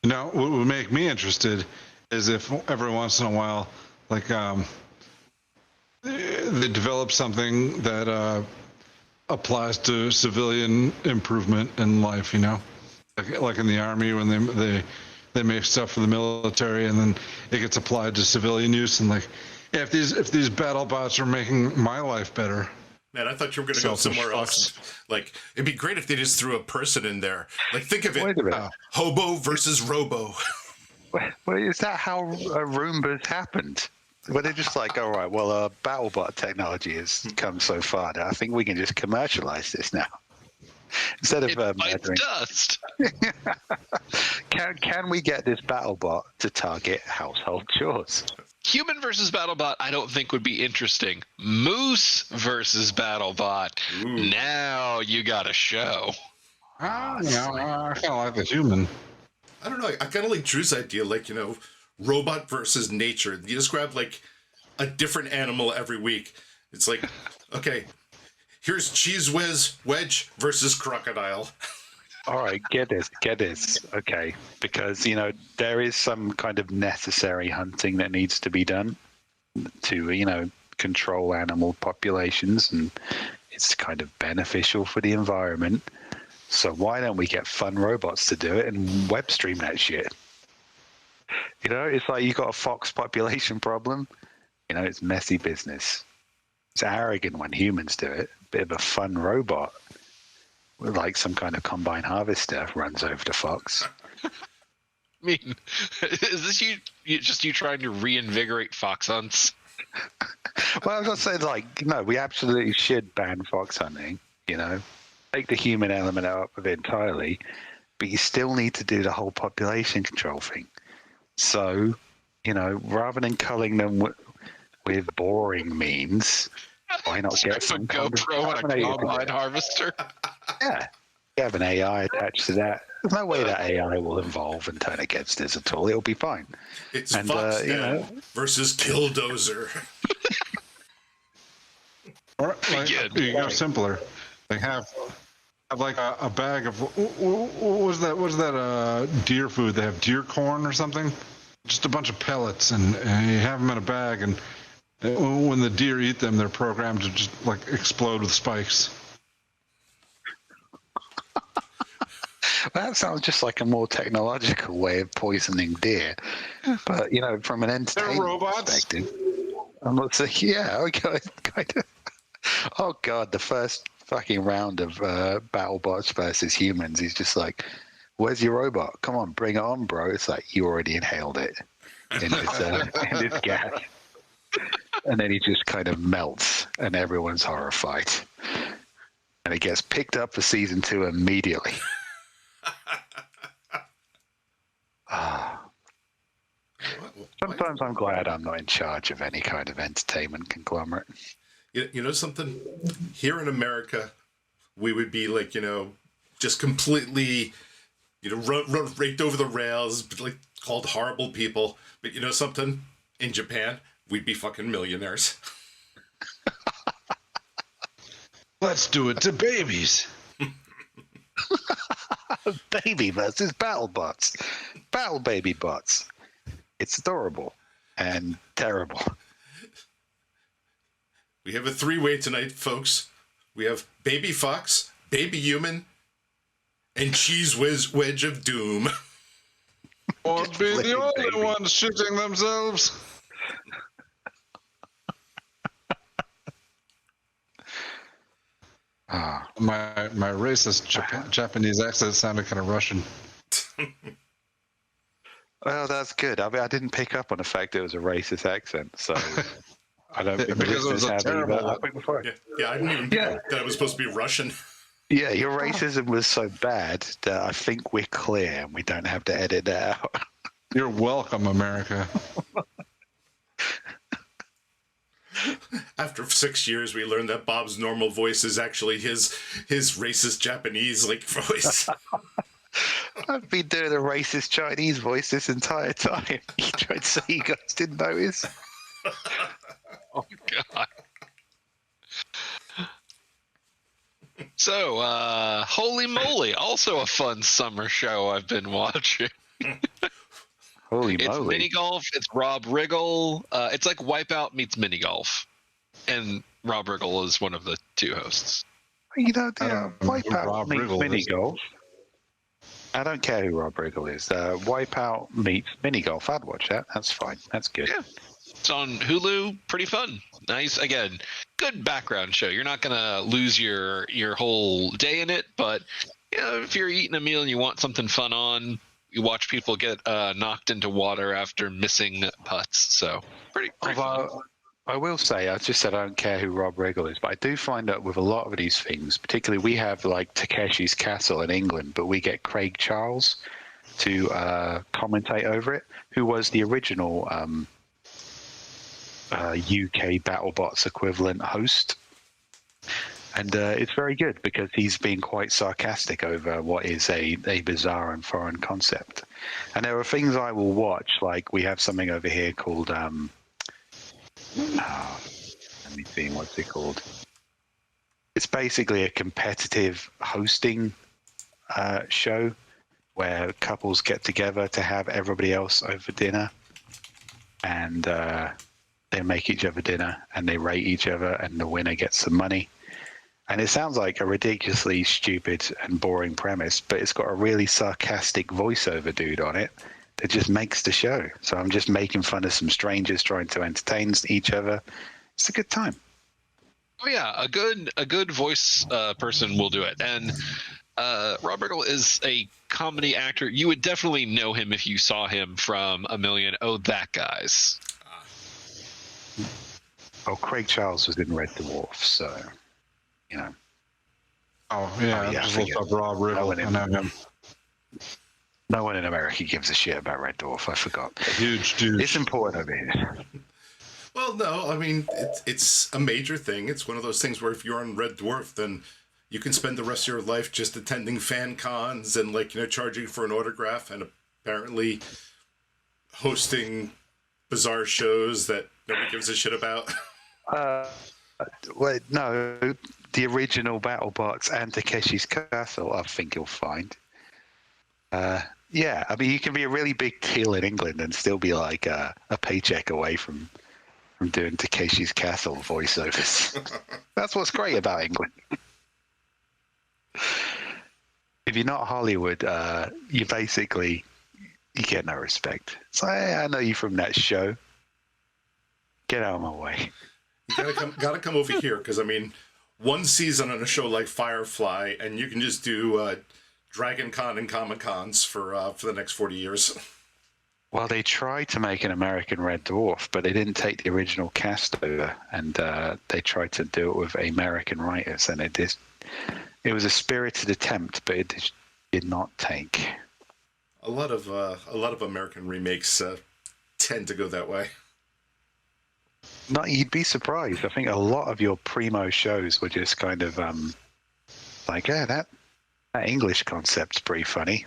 Now, what would make me interested is if every once in a while, like, they develop something that applies to civilian improvement in life. You know, like in the army when they make stuff for the military and then it gets applied to civilian use. And like, yeah, if these battle bots are making my life better. Man, I thought you were going to go somewhere else. Like, it'd be great if they just threw a person in there. Like, think of it. Wait a minute. Hobo versus Robo. Well, is that how Roombas happened? Were they just like, all right, well, BattleBot technology has come so far that I think we can just commercialize this now. Instead of It bites murdering. dust. Can we get this BattleBot to target household chores? Human versus BattleBot, I don't think would be interesting. Moose versus BattleBot. Now you got a show. I kind of like the human. I don't know. I kind of like Drew's idea, like, robot versus nature. You just grab, like, a different animal every week. It's like, okay, here's Cheese Wedge versus Crocodile. All right, get this. Okay, because, there is some kind of necessary hunting that needs to be done to, control animal populations, and it's kind of beneficial for the environment. So why don't we get fun robots to do it and web stream that shit? It's like you got a fox population problem. It's messy business. It's arrogant when humans do it. Bit of a fun robot with like some kind of combine harvester runs over the fox. I mean, is this you trying to reinvigorate fox hunts? Well, I was gonna say, like, no, we absolutely should ban fox hunting. Take the human element out of it entirely, but you still need to do the whole population control thing. So, rather than culling them with boring means, why not get some a GoPro and a combine harvester? Yeah, you have an AI attached to that. There's no way that AI will evolve and turn against us at all. It'll be fine. It's Fox versus Killdozer. Or like, you go simpler. They have like a bag of what was that deer food? They have deer corn or something. Just a bunch of pellets, and you have them in a bag, and when the deer eat them, they're programmed to just like explode with spikes. That sounds just like a more technological way of poisoning deer. But, from an entertainment perspective, I'm not saying, yeah, okay, kind of. Oh, God, the first fucking round of BattleBots versus humans, he's just like, where's your robot? Come on, bring it on, bro. It's like, you already inhaled it in this gas. And then he just kind of melts, and everyone's horrified. And it gets picked up for season 2 immediately. Sometimes I'm glad I'm not in charge of any kind of entertainment conglomerate. You know something? Here in America, we would be like, just completely, raked over the rails, like called horrible people. But you know something? In Japan, we'd be fucking millionaires. Let's do it to babies. Baby versus BattleBots. Battle baby bots. It's adorable and terrible. We have a 3-way tonight, folks. We have Baby Fox, Baby Human, and Cheese Wedge of Doom. Or be the only ones shitting themselves. My racist Japanese accent sounded kind of Russian. Well, that's good. I mean, I didn't pick up on the fact it was a racist accent, so I don't think because it was a terrible. before. Yeah, I didn't even know that it was supposed to be Russian. Yeah, your racism was so bad that I think we're clear and we don't have to edit that out. You're welcome, America. After 6 years, we learned that Bob's normal voice is actually his racist Japanese voice. I've been doing a racist Chinese voice this entire time. You tried to say you guys didn't notice? Oh God. So, Holy Moly, also a fun summer show I've been watching. Holy It's moly. mini golf. It's Rob Riggle. It's like Wipeout meets mini golf, and Rob Riggle is one of the two hosts. You know, I don't know who Wipeout Rob meets Riggle mini is. golf. I don't care who Rob Riggle is. Wipeout meets mini golf. I'd watch that. That's fine. That's good. Yeah. It's on Hulu. Pretty fun. Nice. Again, good background show. You're not gonna lose your whole day in it, but you know, if you're eating a meal and you want something fun on, you watch people get knocked into water after missing putts. So pretty fun. Although, I will say, I just said I don't care who Rob Riggle is, but I do find that with a lot of these things, particularly we have like Takeshi's Castle in England, but we get Craig Charles to commentate over it, who was the original UK BattleBots equivalent host. And it's very good because he's been quite sarcastic over what is a bizarre and foreign concept. And there are things I will watch, like we have something over here called, let me see, what's it called? It's basically a competitive hosting show where couples get together to have everybody else over dinner. And they make each other dinner and they rate each other and the winner gets some money. And it sounds like a ridiculously stupid and boring premise, but it's got a really sarcastic voiceover dude on it that just makes the show. So I'm just making fun of some strangers trying to entertain each other. It's a good time. Oh yeah, a good voice person will do it. And Rob Riggle is a comedy actor. You would definitely know him if you saw him from a million That Guys. Oh, Craig Charles was in Red Dwarf, so, you know. Oh, yeah. Oh, yeah, I just I looked forget. up Rob Riggle. I know him. No one in America gives a shit about Red Dwarf. I forgot. Huge dude. It's important, I mean. Well, no, I mean, it's a major thing. It's one of those things where if you're on Red Dwarf, then you can spend the rest of your life just attending fan cons and, like, you know, charging for an autograph and apparently hosting bizarre shows that nobody gives a shit about. Well, no, the original BattleBots and Takeshi's Castle, I think you'll find. Yeah, I mean, you can be a really big deal in England and still be like a paycheck away from doing Takeshi's Castle voiceovers. That's what's great about England. If you're not Hollywood, you get no respect. It's like, hey, I know you from that show. Get out of my way. You gotta come over here, because I mean, one season on a show like Firefly, and you can just do Dragon Con and Comic Cons for the next 40 years. Well, they tried to make an American Red Dwarf, but they didn't take the original cast over, and they tried to do it with American writers, and it was a spirited attempt, but it did not take. A lot of American remakes tend to go that way. No, you'd be surprised. I think a lot of your primo shows were just kind of like, yeah, that English concept's pretty funny.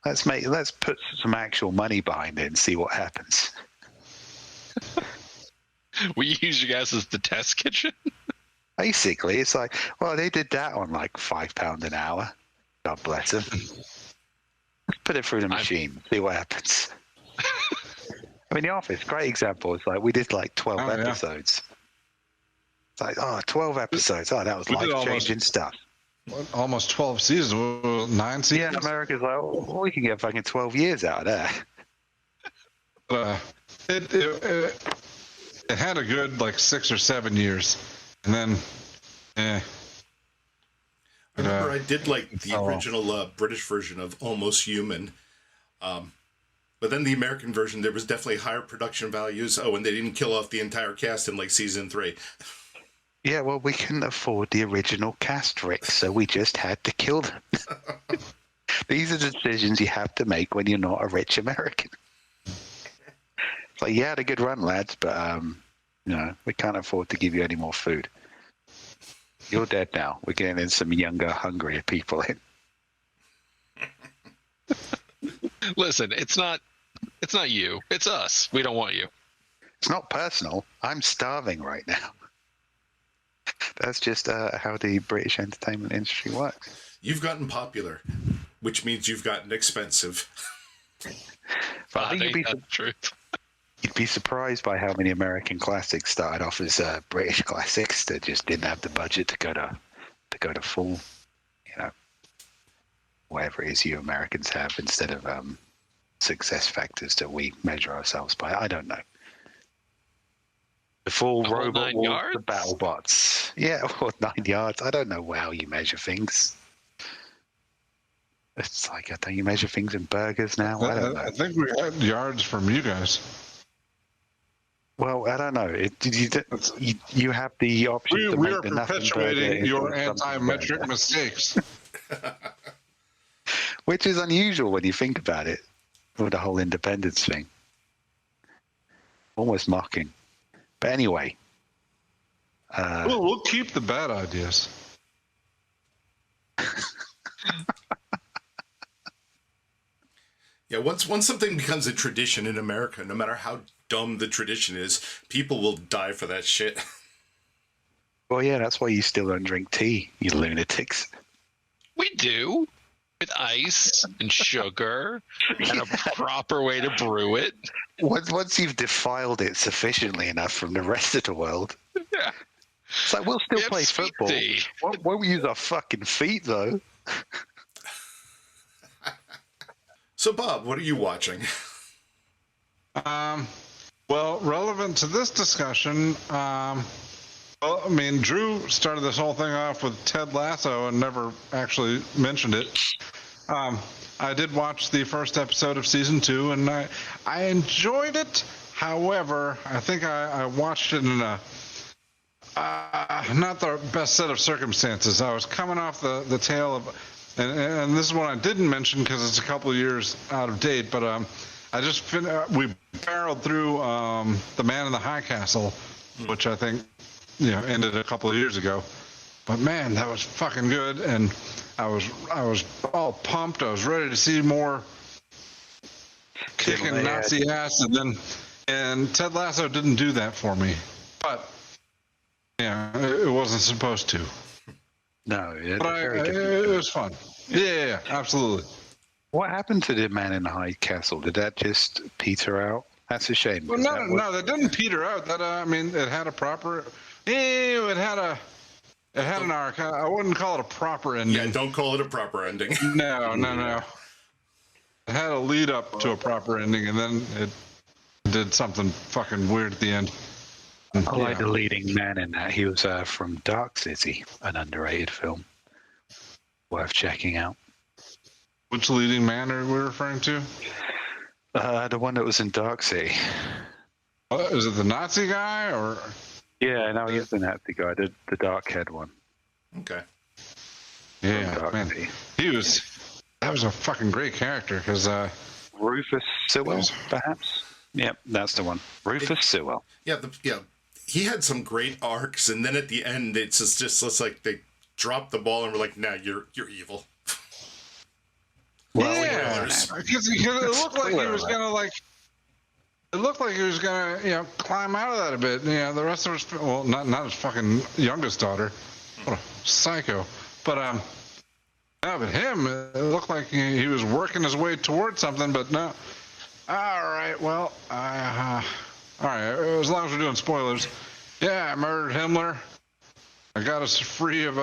Let's put some actual money behind it and see what happens. We use you guys as the test kitchen. Basically, it's like, well, they did that on like £5 an hour. God bless them. Let's put it through the machine, see what happens. I mean, The Office, great example. It's like we did like 12 episodes. It's like, 12 episodes. Oh, that was life-changing stuff. Almost 12 seasons, 9 seasons. Yeah, America's like, well, we can get fucking 12 years out of that. It had a good like 6 or 7 years, and then, I remember I did like the original British version of Almost Human, but then the American version, there was definitely higher production values. Oh, and they didn't kill off the entire cast in like season 3. Yeah, well, we couldn't afford the original cast, Rick, so we just had to kill them. These are the decisions you have to make when you're not a rich American. It's like, you had a good run, lads, but we can't afford to give you any more food. You're dead now. We're getting in some younger, hungrier people in. Listen, it's not you. It's us. We don't want you. It's not personal. I'm starving right now. That's just how the British entertainment industry works. You've gotten popular, which means you've gotten expensive. But I think that's the truth. you'd be surprised by how many American classics started off as British classics that just didn't have the budget to go to full, whatever it is you Americans have instead of success factors that we measure ourselves by. I don't know. The full The whole robot 9 wars, yards? the battle bots. Yeah, or 9 yards. I don't know how you measure things. It's like, don't you measure things in burgers now? I don't know. I think we had yards from you guys. Well, I don't know. You have the option to We make are the nothing burger perpetuating into your a something anti-metric burger, mistakes. which is unusual when you think about it, with the whole independence thing. Almost mocking. But anyway. We'll keep the bad ideas. Yeah, once something becomes a tradition in America, no matter how dumb the tradition is, people will die for that shit. Well, yeah, that's why you still don't drink tea, you lunatics. We do. With ice and sugar and a proper way to brew it. Once you've defiled it sufficiently enough from the rest of the world. Yeah. It's like, we'll still We have play sweet football. tea. Won't we use our fucking feet, though? So, Bob, what are you watching? Well, relevant to this discussion, well, I mean, Drew started this whole thing off with Ted Lasso and never actually mentioned it. I did watch the first episode of season 2, and I enjoyed it. However, I think I watched it in a not the best set of circumstances. I was coming off the tail of, and this is one I didn't mention because it's a couple of years out of date, but I just we barreled through The Man in the High Castle, which I think ended a couple of years ago. But man, that was fucking good, and I was all pumped. I was ready to see more kicking Nazi ass, and Ted Lasso didn't do that for me. But yeah, it wasn't supposed to. No, But it was fun. Yeah, absolutely. What happened to the Man in the High Castle? Did that just peter out? That's a shame. Well, no, that didn't peter out. That I mean, it had a proper. It had an arc. I wouldn't call it a proper ending. Yeah, don't call it a proper ending. No. It had a lead up to a proper ending, and then it did something fucking weird at the end. I like the leading man in that. He was from Dark City, an underrated film. Worth checking out. Which leading man are we referring to? The one that was in Dark City. Is it the Nazi guy or? Yeah, no, he's the Nazi guy, the dark haired one. Okay. Yeah, Dark man, City. that was a fucking great character because Rufus Sewell, perhaps. Yep, that's the one. Rufus Sewell. Yeah, he had some great arcs, and then at the end, it's just like they dropped the ball and were like, "Nah, you're evil." Well, yeah, because it looked like he was gonna It looked like he was gonna, climb out of that a bit. The rest of his, well, not his fucking youngest daughter. What a psycho. But but him, it looked like he was working his way towards something. But no. All right, well, all right. As long as we're doing spoilers, yeah, I murdered Himmler. I got us free of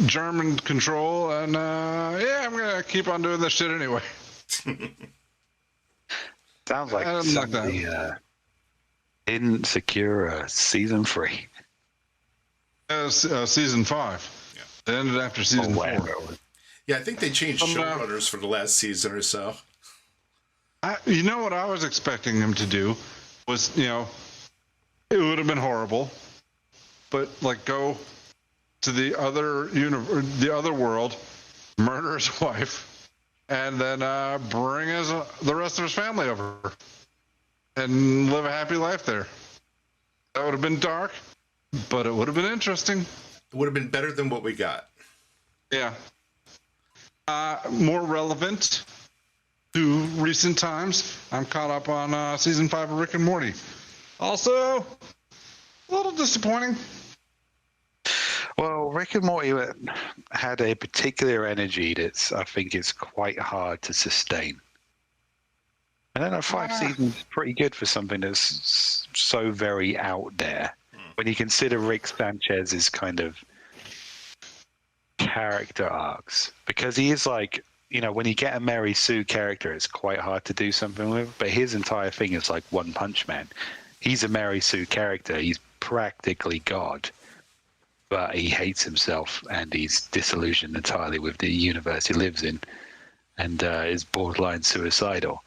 German control, and I'm gonna keep on doing this shit anyway. sounds like somebody didn't secure season 3. Season 5. Yeah. It ended after season 4. Yeah, I think they changed showrunners for the last season or so. You know what I was expecting him to do was, it would have been horrible, but go to the other world, murder his wife, and then bring the rest of his family over and live a happy life there. That would have been dark, but it would have been interesting. It would have been better than what we got. Yeah. More relevant to recent times, I'm caught up on season 5 of Rick and Morty. Also, a little disappointing. Well, Rick and Morty had a particular energy that's, I think, it's quite hard to sustain. I don't know, 5 seasons is pretty good for something that's so very out there. When you consider Rick Sanchez's kind of character arcs, because he is like, you know, when you get a Mary Sue character, it's quite hard to do something with, but his entire thing is like One Punch Man. He's a Mary Sue character. He's practically God, but he hates himself and he's disillusioned entirely with the universe he lives in and is borderline suicidal.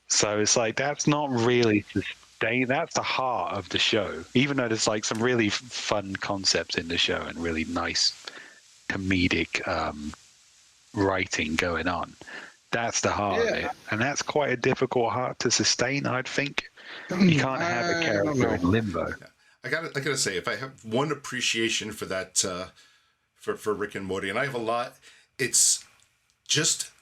So it's like, that's not really sustain. That's the heart of the show, even though there's like some really fun concepts in the show and really nice comedic writing going on. That's the heart of it, and that's quite a difficult heart to sustain, I'd think. You can't have a character in limbo. I gotta say, if I have one appreciation for that, for Rick and Morty, and I have a lot, it's just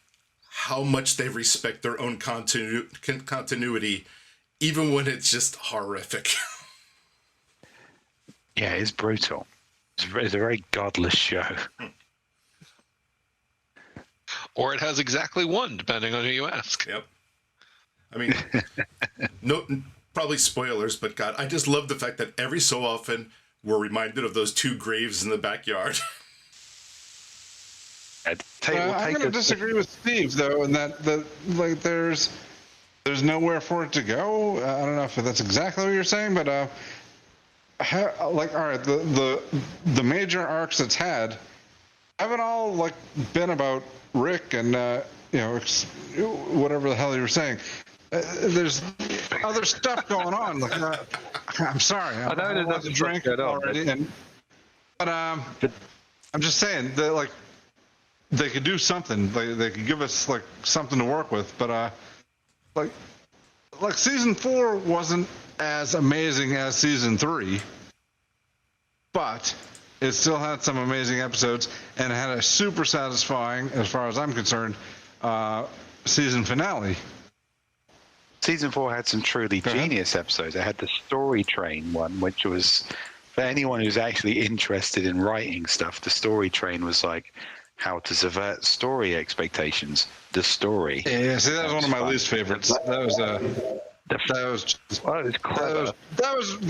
how much they respect their own continuity, even when it's just horrific. Yeah, it's brutal. It's a very godless show. Or it has exactly one, depending on who you ask. Yep. I mean, no, probably spoilers, but God, I just love the fact that every so often we're reminded of those 2 graves in the backyard. I'm going to disagree with Steve, though, in that like there's nowhere for it to go. I don't know if that's exactly what you're saying, but all right, the major arcs it's had haven't all like been about Rick and whatever the hell you were saying. There's other stuff going on. Like, I'm sorry, I know there's a drink already, but I'm just saying that like they could do something. They could give us like something to work with, but like season 4 wasn't as amazing as season 3, but it still had some amazing episodes and had a super satisfying, as far as I'm concerned, season finale. Season 4 had some truly genius episodes. It had the Story Train one, which was, for anyone who's actually interested in writing stuff, the Story Train was like how to subvert story expectations. The story. Yeah, see, that was one of my least favorites. That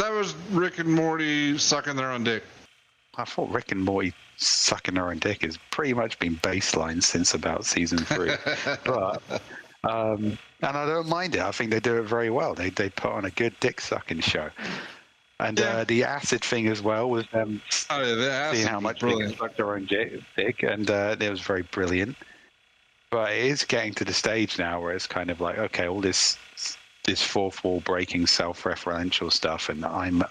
was Rick and Morty sucking their own dick. I thought Rick and Morty sucking their own dick has pretty much been baseline since about season 3. But and I don't mind it. I think they do it very well. They put on a good dick sucking show. And the acid thing as well was seeing how much they can suck their own dick, and it was very brilliant. But it is getting to the stage now where it's kind of like, okay, all this fourth wall breaking, self-referential stuff, and I'm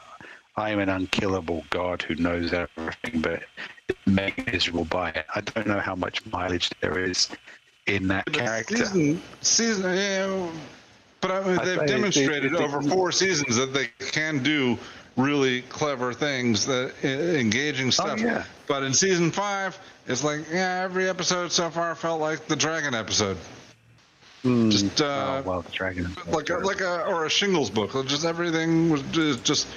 an unkillable god who knows everything, but made miserable by it. I don't know how much mileage there is in that character. But I mean, they've demonstrated over 4 seasons that they can do really clever things, that engaging stuff. Oh, yeah. But in season 5, it's like, every episode so far felt like the Dragon episode. Just the Dragon, or a Shingles book. Just everything was just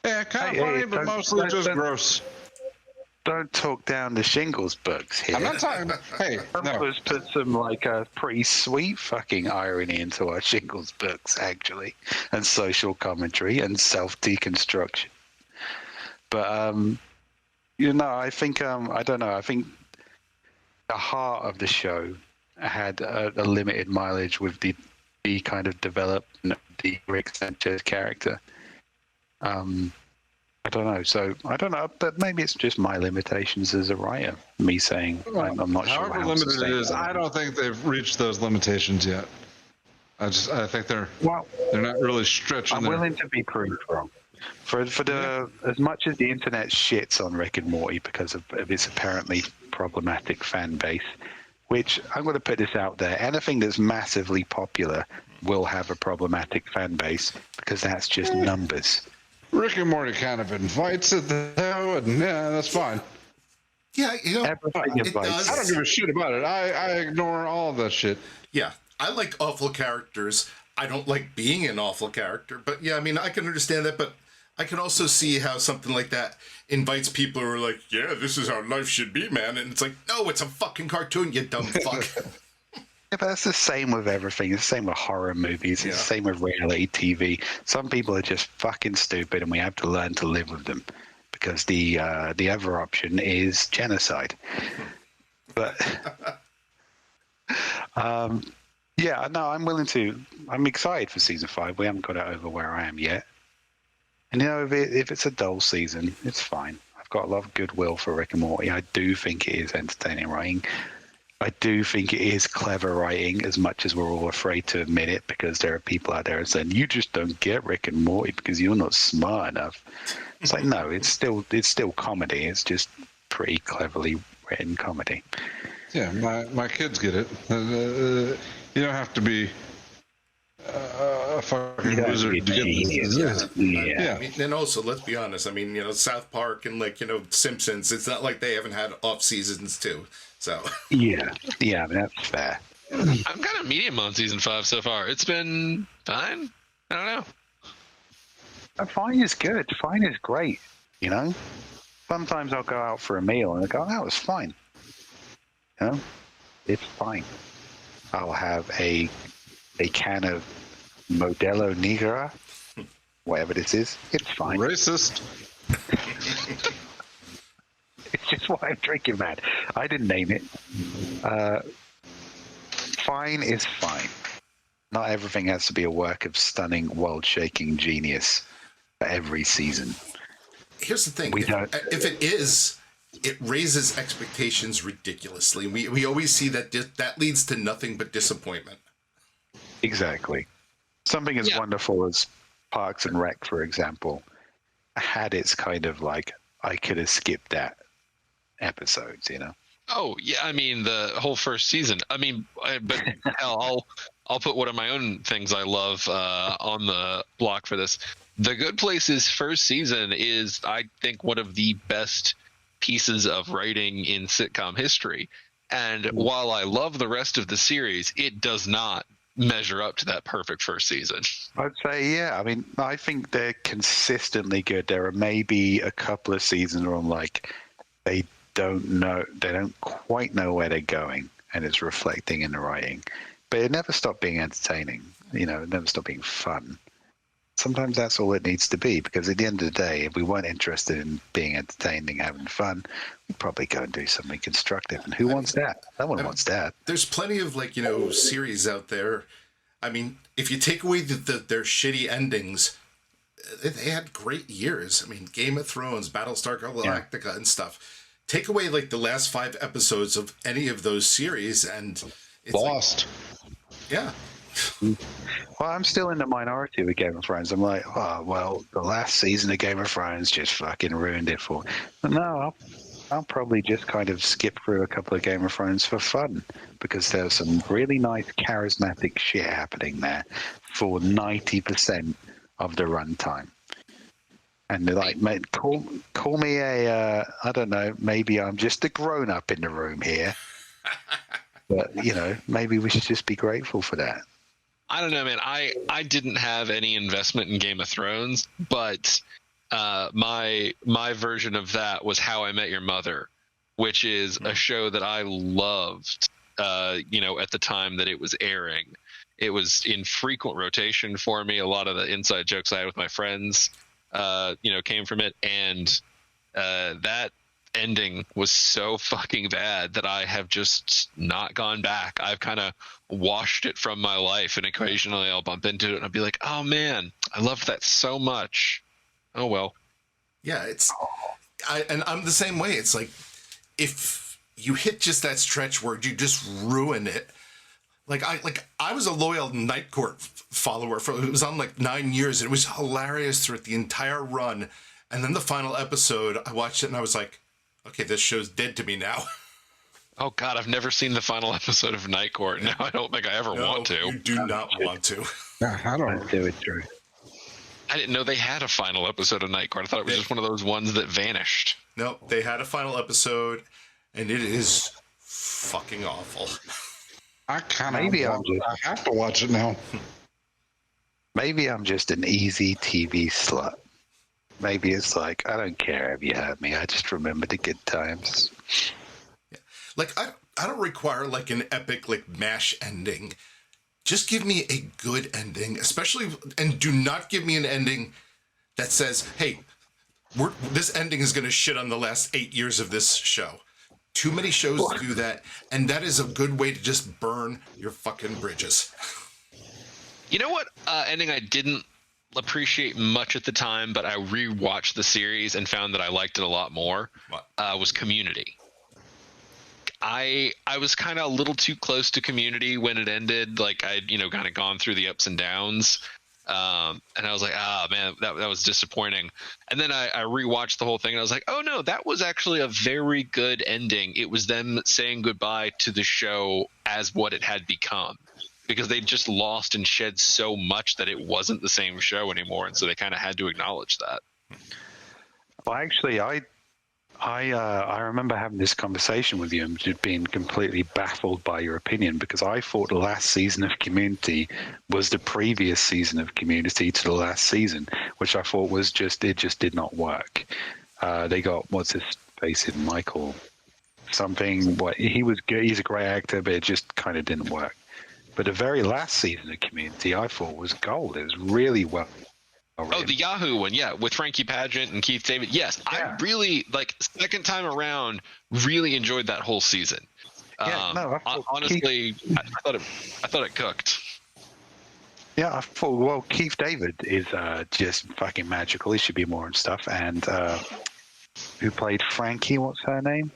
kind of funny, but mostly just gross. Don't talk down the Shingles books here. I'm not talking about. Hey, no. Put some like a pretty sweet fucking irony into our Shingles books, actually, and social commentary and self-deconstruction. But I think I don't know. I think the heart of the show had a limited mileage with the kind of development of the Rick Sanchez character. I don't know. So I don't know, but maybe it's just my limitations as a writer. Me saying I'm not sure. However limited it is, I don't think they've reached those limitations yet. I think they're not really stretching. I'm willing to be proved wrong. For as much as the internet shits on Rick and Morty because of its apparently problematic fan base, which I'm going to put this out there, anything that's massively popular will have a problematic fan base because that's just numbers. Rick and Morty kind of invites it, though, and that's fine. Yeah, Everything is it like, does. I don't give a shit about it. I ignore all of that shit. Yeah, I like awful characters. I don't like being an awful character, but yeah, I mean, I can understand that, but I can also see how something like that invites people who are like, yeah, this is how life should be, man. And it's like, no, it's a fucking cartoon, you dumb fuck. Yeah, but that's the same with everything. It's the same with horror movies. It's the same with reality TV. Some people are just fucking stupid, and we have to learn to live with them because the other option is genocide. But yeah, no, I'm excited for season 5. We haven't got it over where I am yet. And if it's a dull season, it's fine. I've got a lot of goodwill for Rick and Morty. I do think it is entertaining writing. I do think it is clever writing, as much as we're all afraid to admit it, because there are people out there saying you just don't get Rick and Morty because you're not smart enough. It's like, no, it's still comedy. It's just pretty cleverly written comedy. Yeah, my kids get it. You don't have to be a fucking wizard to get this. Yeah. I mean, and also, let's be honest. I mean, South Park and Simpsons. It's not like they haven't had off seasons too. So Yeah, I mean, that's fair. I'm kind of medium on season 5 so far. It's been fine. I don't know. Fine is good. Fine is great. Sometimes I'll go out for a meal and I go, that was fine. It's fine. I'll have a can of Modelo Negra, whatever this is. It's fine. Racist. It's just what I'm drinking, man. I didn't name it. Fine is fine. Not everything has to be a work of stunning, world-shaking genius for every season. here's the thing: if it is, it raises expectations ridiculously. We always see that leads to nothing but disappointment. Exactly. Something as wonderful as Parks and Rec, for example, had its kind of like, I could have skipped that episodes, you know? Oh, yeah. I mean, the whole first season. I mean, but hell, I'll put one of my own things I love on the block for this. The Good Place's first season is, I think, one of the best pieces of writing in sitcom history. And while I love the rest of the series, it does not measure up to that perfect first season. I'd say, yeah. I mean, I think they're consistently good. There are maybe a couple of seasons where I'm like, they don't quite know where they're going, and it's reflecting in the writing. But it never stopped being entertaining. You know, it never stopped being fun. Sometimes that's all it needs to be, because at the end of the day, if we weren't interested in being entertaining, having fun, we'd probably go and do something constructive. And who wants that? No one wants that. There's plenty of series out there. I mean, if you take away their shitty endings, they had great years. I mean, Game of Thrones, Battlestar Galactica, and stuff. Take away the last 5 episodes of any of those series, and it's Lost. Yeah. Well, I'm still in the minority with Game of Thrones. I'm like, oh, well, the last season of Game of Thrones just fucking ruined it for me. But no, I'll probably just kind of skip through a couple of Game of Thrones for fun, because there's some really nice charismatic shit happening there for 90% of the runtime. And they're like, mate, call me I don't know, maybe I'm just a grown-up in the room here. But, maybe we should just be grateful for that. I don't know, man. I didn't have any investment in Game of Thrones, but my version of that was How I Met Your Mother, which is a show that I loved, at the time that it was airing. It was in frequent rotation for me. A lot of the inside jokes I had with my friends came from it, and that ending was so fucking bad that I have just not gone back. I've kind of washed it from my life, and occasionally I'll bump into it and I'll be like, oh man, I loved that so much. Oh well. Yeah, I'm the same way. It's like, if you hit just that stretch where you just ruin it. I was a loyal Night Court follower it was on 9 years, and it was hilarious throughout the entire run. And then the final episode, I watched it and I was like, okay, this show's dead to me now. Oh God, I've never seen the final episode of Night Court. Now I don't think I ever want to. You do not want to. I don't do it through. I didn't know they had a final episode of Night Court. I thought it was just one of those ones that vanished. No, they had a final episode, and it is fucking awful. I kind of I have to watch it now. Maybe I'm just an easy TV slut. Maybe it's like, I don't care if you hurt me. I just remember the good times. Yeah. Like, I don't require, like, an epic, like, MASH ending. Just give me a good ending, especially, and do not give me an ending that says, hey, this ending is going to shit on the last 8 years of this show. Too many shows do that, and that is a good way to just burn your fucking bridges. You know what ending I didn't appreciate much at the time, but I rewatched the series and found that I liked it a lot more, was Community. I was kind of a little too close to Community when it ended. Like, I'd, kind of gone through the ups and downs. And I was like, man, that was disappointing. And then I rewatched the whole thing and I was like, oh no, that was actually a very good ending. It was them saying goodbye to the show as what it had become, because they just lost and shed so much that it wasn't the same show anymore. And so they kind of had to acknowledge that. Well, actually, I remember having this conversation with you and just being completely baffled by your opinion, because I thought the last season of Community was the previous season of Community to the last season, which I thought was it just did not work. They got, what's his face in, Michael something. He was good. He's a great actor, but it just kind of didn't work. But the very last season of Community, I thought was gold. It was really well. Oh, the Yahoo one, yeah, with Frankie Pageant and Keith David. Yes, yeah. I really, second time around, really enjoyed that whole season. Yeah, honestly, I thought it cooked. Yeah, I thought, well, Keith David is just fucking magical. He should be more and stuff. And who played Frankie? What's her name?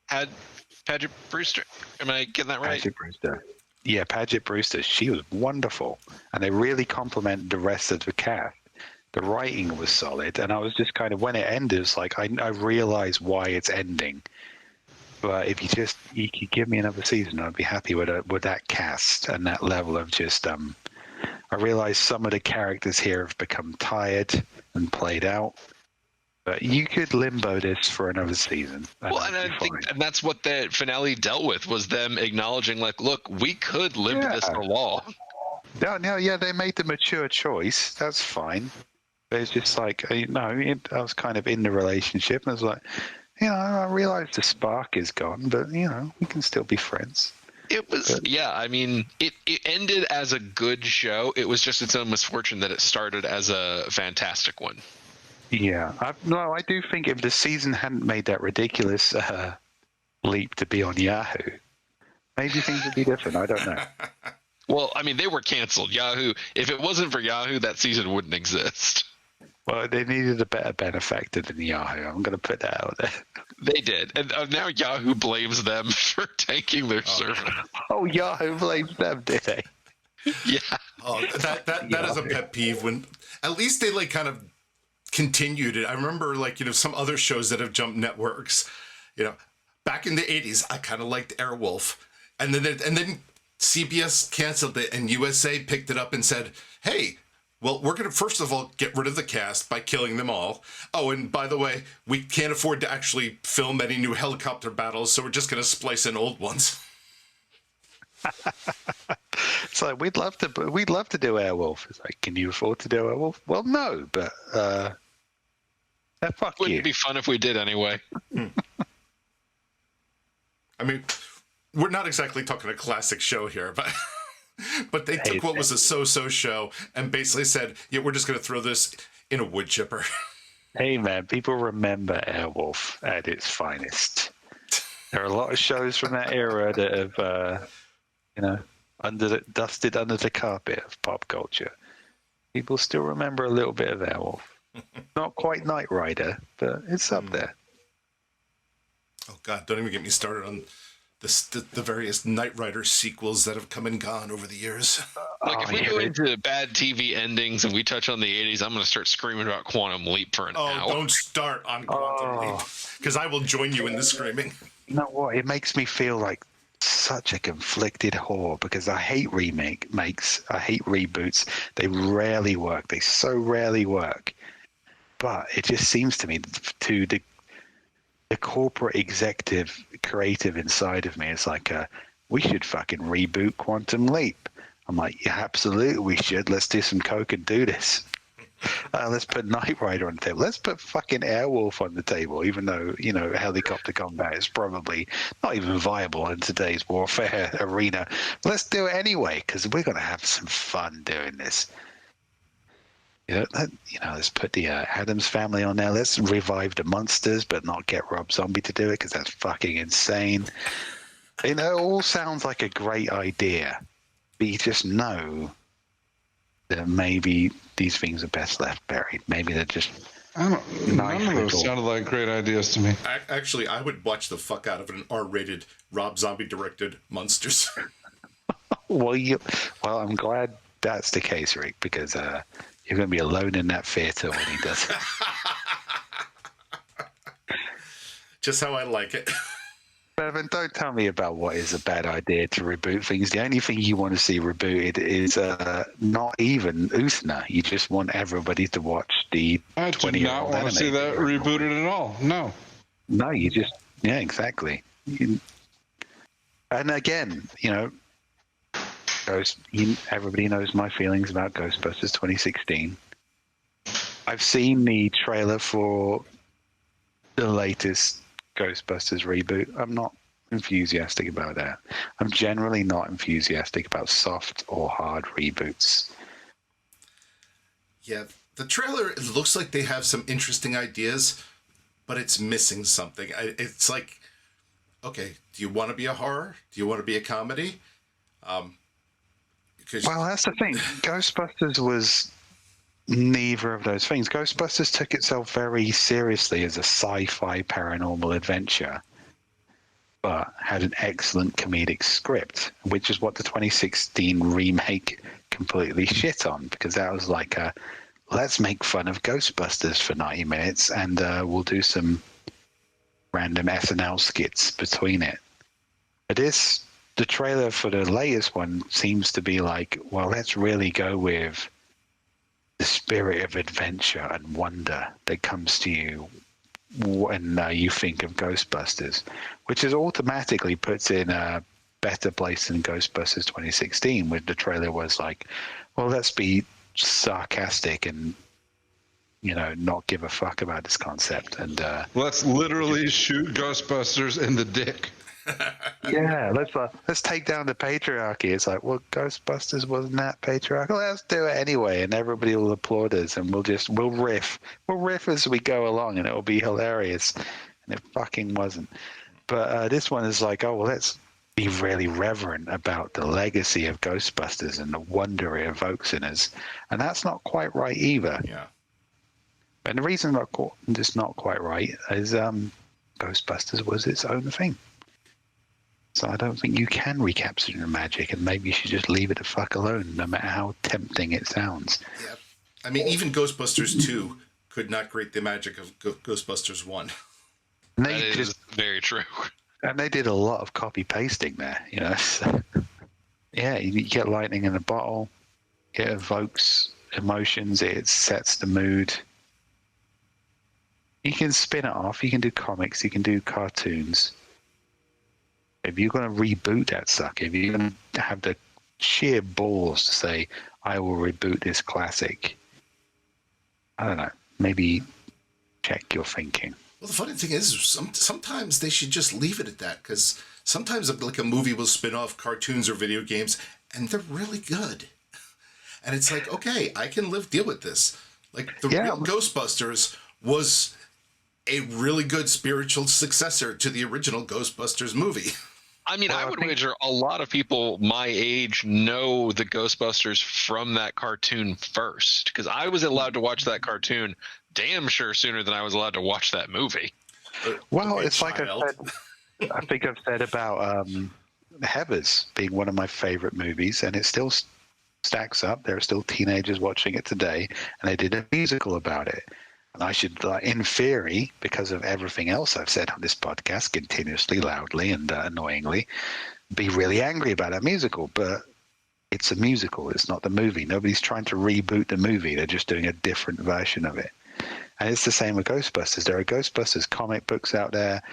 Paget Brewster. Am I getting that right? Paget Brewster. Yeah, Paget Brewster. She was wonderful, and they really complimented the rest of the cast. The writing was solid, and I was just kind of, when it ended, it's like I realized why it's ending. But if you could give me another season, I'd be happy with that cast and that level of just. I realize some of the characters here have become tired and played out. But you could limbo this for another season. Well, and I think that's what the finale dealt with, was them acknowledging, like, look, we could limbo this for long. Yeah, they made the mature choice. That's fine. But it's just like, I was kind of in the relationship, and I was like, I realize the spark is gone, but, we can still be friends. It was, it ended as a good show. It was just its own misfortune that it started as a fantastic one. Yeah, I do think if the season hadn't made that ridiculous leap to be on Yahoo, maybe things would be different. I don't know. Well, they were canceled. Yahoo. If it wasn't for Yahoo, that season wouldn't exist. Well, they needed a better benefactor than Yahoo. I'm going to put that out there. They did. And now Yahoo blames them for tanking their server. Oh, Yahoo blames them, did they? Yeah. Oh, that is a pet peeve when at least they kind of continued it. I remember some other shows that have jumped networks, back in the 80s, I kind of liked Airwolf. And then CBS canceled it and USA picked it up and said, hey, well, we're going to, first of all, get rid of the cast by killing them all. Oh, and by the way, we can't afford to actually film any new helicopter battles, so we're just going to splice in old ones. It's like, we'd love to do Airwolf. It's like, can you afford to do Airwolf? Well, no, but fuck you. Wouldn't be fun if we did anyway. We're not exactly talking a classic show here, but they took what was a so-so show and basically said, yeah, we're just going to throw this in a wood chipper. Hey, man, people remember Airwolf at its finest. There are a lot of shows from that era that have, dusted under the carpet of pop culture. People still remember a little bit of Airwolf. Not quite Knight Rider, but it's up there. Oh, God, don't even get me started on the various Knight Rider sequels that have come and gone over the years. If we go into bad TV endings and we touch on the 80s, I'm going to start screaming about Quantum Leap for an hour. Oh, don't start on Quantum Leap, because I will join you in the screaming. You know what? It makes me feel like such a conflicted whore, because I hate remakes. I hate reboots. They rarely work. They so rarely work. But it just seems to me the corporate executive creative inside of me is like, we should fucking reboot Quantum Leap. I'm like, yeah, absolutely, we should. Let's do some coke and do this. Let's put Knight Rider on the table. Let's put fucking Airwolf on the table, even though, helicopter combat is probably not even viable in today's warfare arena. Let's do it anyway, because we're going to have some fun doing this. Let's put the Addams Family on there. Let's revive the Monsters, but not get Rob Zombie to do it, because that's fucking insane. It all sounds like a great idea, but you just know that maybe these things are best left buried. Maybe they're just... None of those sounded like great ideas to me. Actually, I would watch the fuck out of an R-rated Rob Zombie-directed Monsters. Well, I'm glad that's the case, Rick, because you're going to be alone in that theater when he does it. Just how I like it. Bevan, don't tell me about what is a bad idea to reboot things. The only thing you want to see rebooted is not even Uthna. You just want everybody to watch the 20-year-old I do not want to see that rebooted at all. No. No, you just... Yeah, exactly. And again, everybody knows my feelings about Ghostbusters 2016. I've seen the trailer for the latest Ghostbusters reboot. I'm not enthusiastic about that. I'm generally not enthusiastic about soft or hard reboots. Yeah, the trailer, it looks like they have some interesting ideas, but it's missing something. It's like, okay, do you want to be a horror? Do you want to be a comedy? Well, that's the thing. Ghostbusters was neither of those things. Ghostbusters took itself very seriously as a sci-fi paranormal adventure, but had an excellent comedic script, which is what the 2016 remake completely shit on, because that was like let's make fun of Ghostbusters for 90 minutes and we'll do some random SNL skits between it. But the trailer for the latest one seems to be like, well, let's really go with the spirit of adventure and wonder that comes to you when you think of Ghostbusters, which is automatically puts in a better place than Ghostbusters 2016, where the trailer was like, well, let's be sarcastic and not give a fuck about this concept, and let's literally shoot Ghostbusters in the dick. Yeah, let's take down the patriarchy. It's like, well, Ghostbusters wasn't that patriarchal. Let's do it anyway, and everybody will applaud us, and we'll riff as we go along, and it'll be hilarious. And it fucking wasn't. But this one is like, oh well, let's be really reverent about the legacy of Ghostbusters and the wonder it evokes in us, and that's not quite right either. Yeah. And the reason it's not quite right is Ghostbusters was its own thing. So I don't think you can recapture the magic, and maybe you should just leave it the fuck alone, no matter how tempting it sounds. Yeah. I mean, even Ghostbusters 2 could not create the magic of Ghostbusters 1. That is very true. And they did a lot of copy-pasting there, So, yeah, you get lightning in a bottle. It evokes emotions. It sets the mood. You can spin it off. You can do comics. You can do cartoons. If you're going to reboot that sucker, if you're going to have the sheer balls to say, I will reboot this classic, I don't know, maybe check your thinking. Well, the funny thing is, sometimes they should just leave it at that, because sometimes like a movie will spin off cartoons or video games, and they're really good. And it's like, okay, I can deal with this. Like, the real Ghostbusters was a really good spiritual successor to the original Ghostbusters movie. I mean, I would wager a lot of people my age know the Ghostbusters from that cartoon first, because I was allowed to watch that cartoon damn sure sooner than I was allowed to watch that movie. Well, it's like I think I've said about Heathers being one of my favorite movies, and it still stacks up. There are still teenagers watching it today, and they did a musical about it. And I should, in theory, because of everything else I've said on this podcast continuously, loudly, and annoyingly, be really angry about that musical. But it's a musical. It's not the movie. Nobody's trying to reboot the movie. They're just doing a different version of it. And it's the same with Ghostbusters. There are Ghostbusters comic books out there.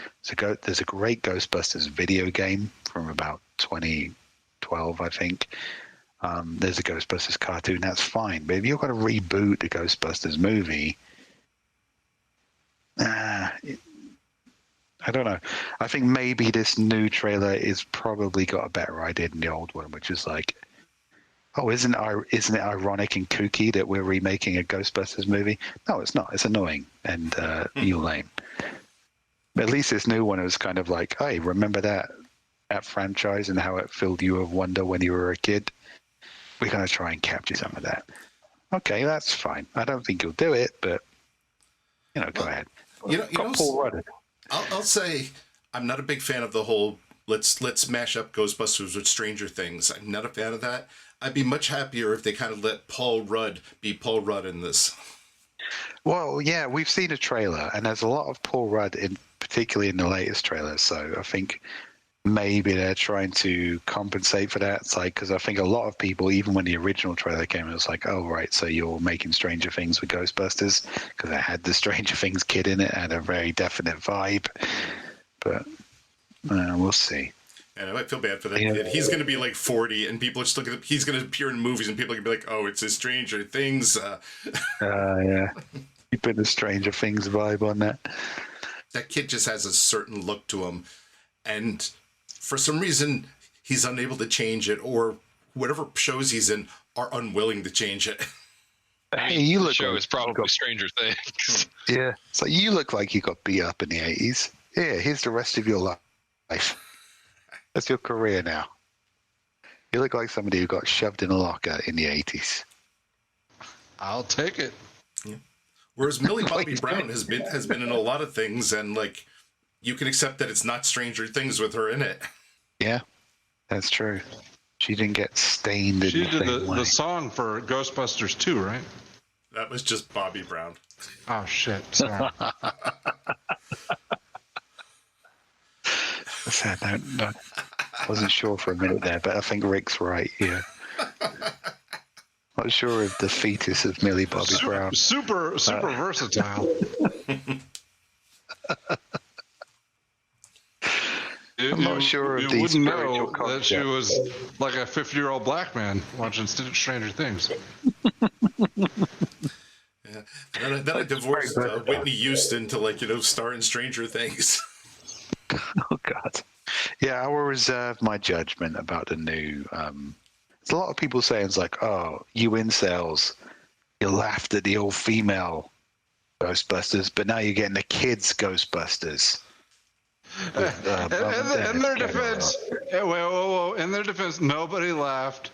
There's a great Ghostbusters video game from about 2012, I think. There's a Ghostbusters cartoon. That's fine. But if you're going to reboot the Ghostbusters movie, I don't know. I think maybe this new trailer is probably got a better idea than the old one, which is like, oh, isn't it ironic and kooky that we're remaking a Ghostbusters movie? No, it's not. It's annoying and you're lame. At least this new one was kind of like, hey, remember that franchise and how it filled you with wonder when you were a kid? We're going to try and capture some of that. Okay, that's fine. I don't think you'll do it, but go ahead. Paul Rudd. I'll say I'm not a big fan of the whole let's mash up Ghostbusters with Stranger Things. I'm not a fan of that. I'd be much happier if they kind of let Paul Rudd be Paul Rudd in this. Well, yeah, we've seen a trailer, and there's a lot of Paul Rudd, particularly in the latest trailer. So I think maybe they're trying to compensate for that. It's like, because I think a lot of people, even when the original trailer came, it was like, oh, right, so you're making Stranger Things with Ghostbusters, because it had the Stranger Things kid in it, and a very definite vibe. But we'll see. And I might feel bad for that. Yeah. He's going to be like 40, and people are just looking at. He's going to appear in movies, and people are going to be like, "Oh, it's a Stranger Things." Yeah, you put the Stranger Things vibe on that. That kid just has a certain look to him, and for some reason, he's unable to change it, or whatever shows he's in are unwilling to change it. Hey, you look. The show is probably Stranger Things. Yeah, so you look like you got beat up in the 80s. Yeah, here's the rest of your life. That's your career now. You look like somebody who got shoved in a locker in the 80s. I'll take it. Yeah. Whereas Millie Bobby Brown has been in a lot of things, and like you can accept that it's not Stranger Things with her in it. Yeah, that's true. She didn't get stained. She did the song for Ghostbusters 2, right? That was just Bobby Brown. Oh shit! Sorry. Sad. No, wasn't sure for a minute there, but I think Rick's right. Yeah, not sure of the fetus of Millie Bobby Brown. Super versatile. I'm not sure of you these wouldn't know concepts. that she was like a 50-year-old black man watching Stranger Things. Yeah. Then I divorced Whitney Houston to star in Stranger Things. Oh God, yeah. I will reserve my judgment about the new. There's a lot of people saying it's like, oh, you incels, you laughed at the all-female Ghostbusters, but now you're getting the kids Ghostbusters. In their defense, whoa! In their defense, nobody laughed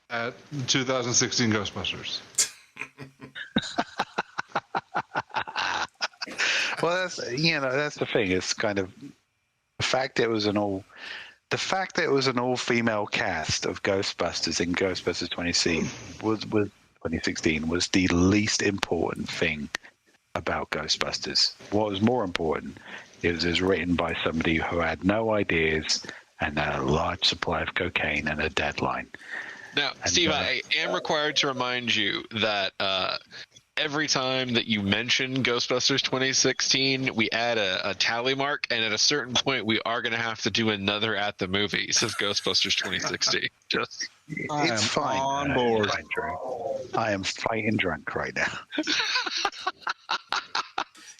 at 2016 Ghostbusters. Well, that's the thing. It's kind of the fact that it was an all-female cast of Ghostbusters in Ghostbusters 2016 was the least important thing about Ghostbusters. What was more important, it was written by somebody who had no ideas and a large supply of cocaine and a deadline. Now, Steve, I am required to remind you that every time that you mention Ghostbusters 2016, we add a tally mark, and at a certain point, we are going to have to do another at the movies of Ghostbusters 2016. It's fine. On board. I am fighting drunk right now.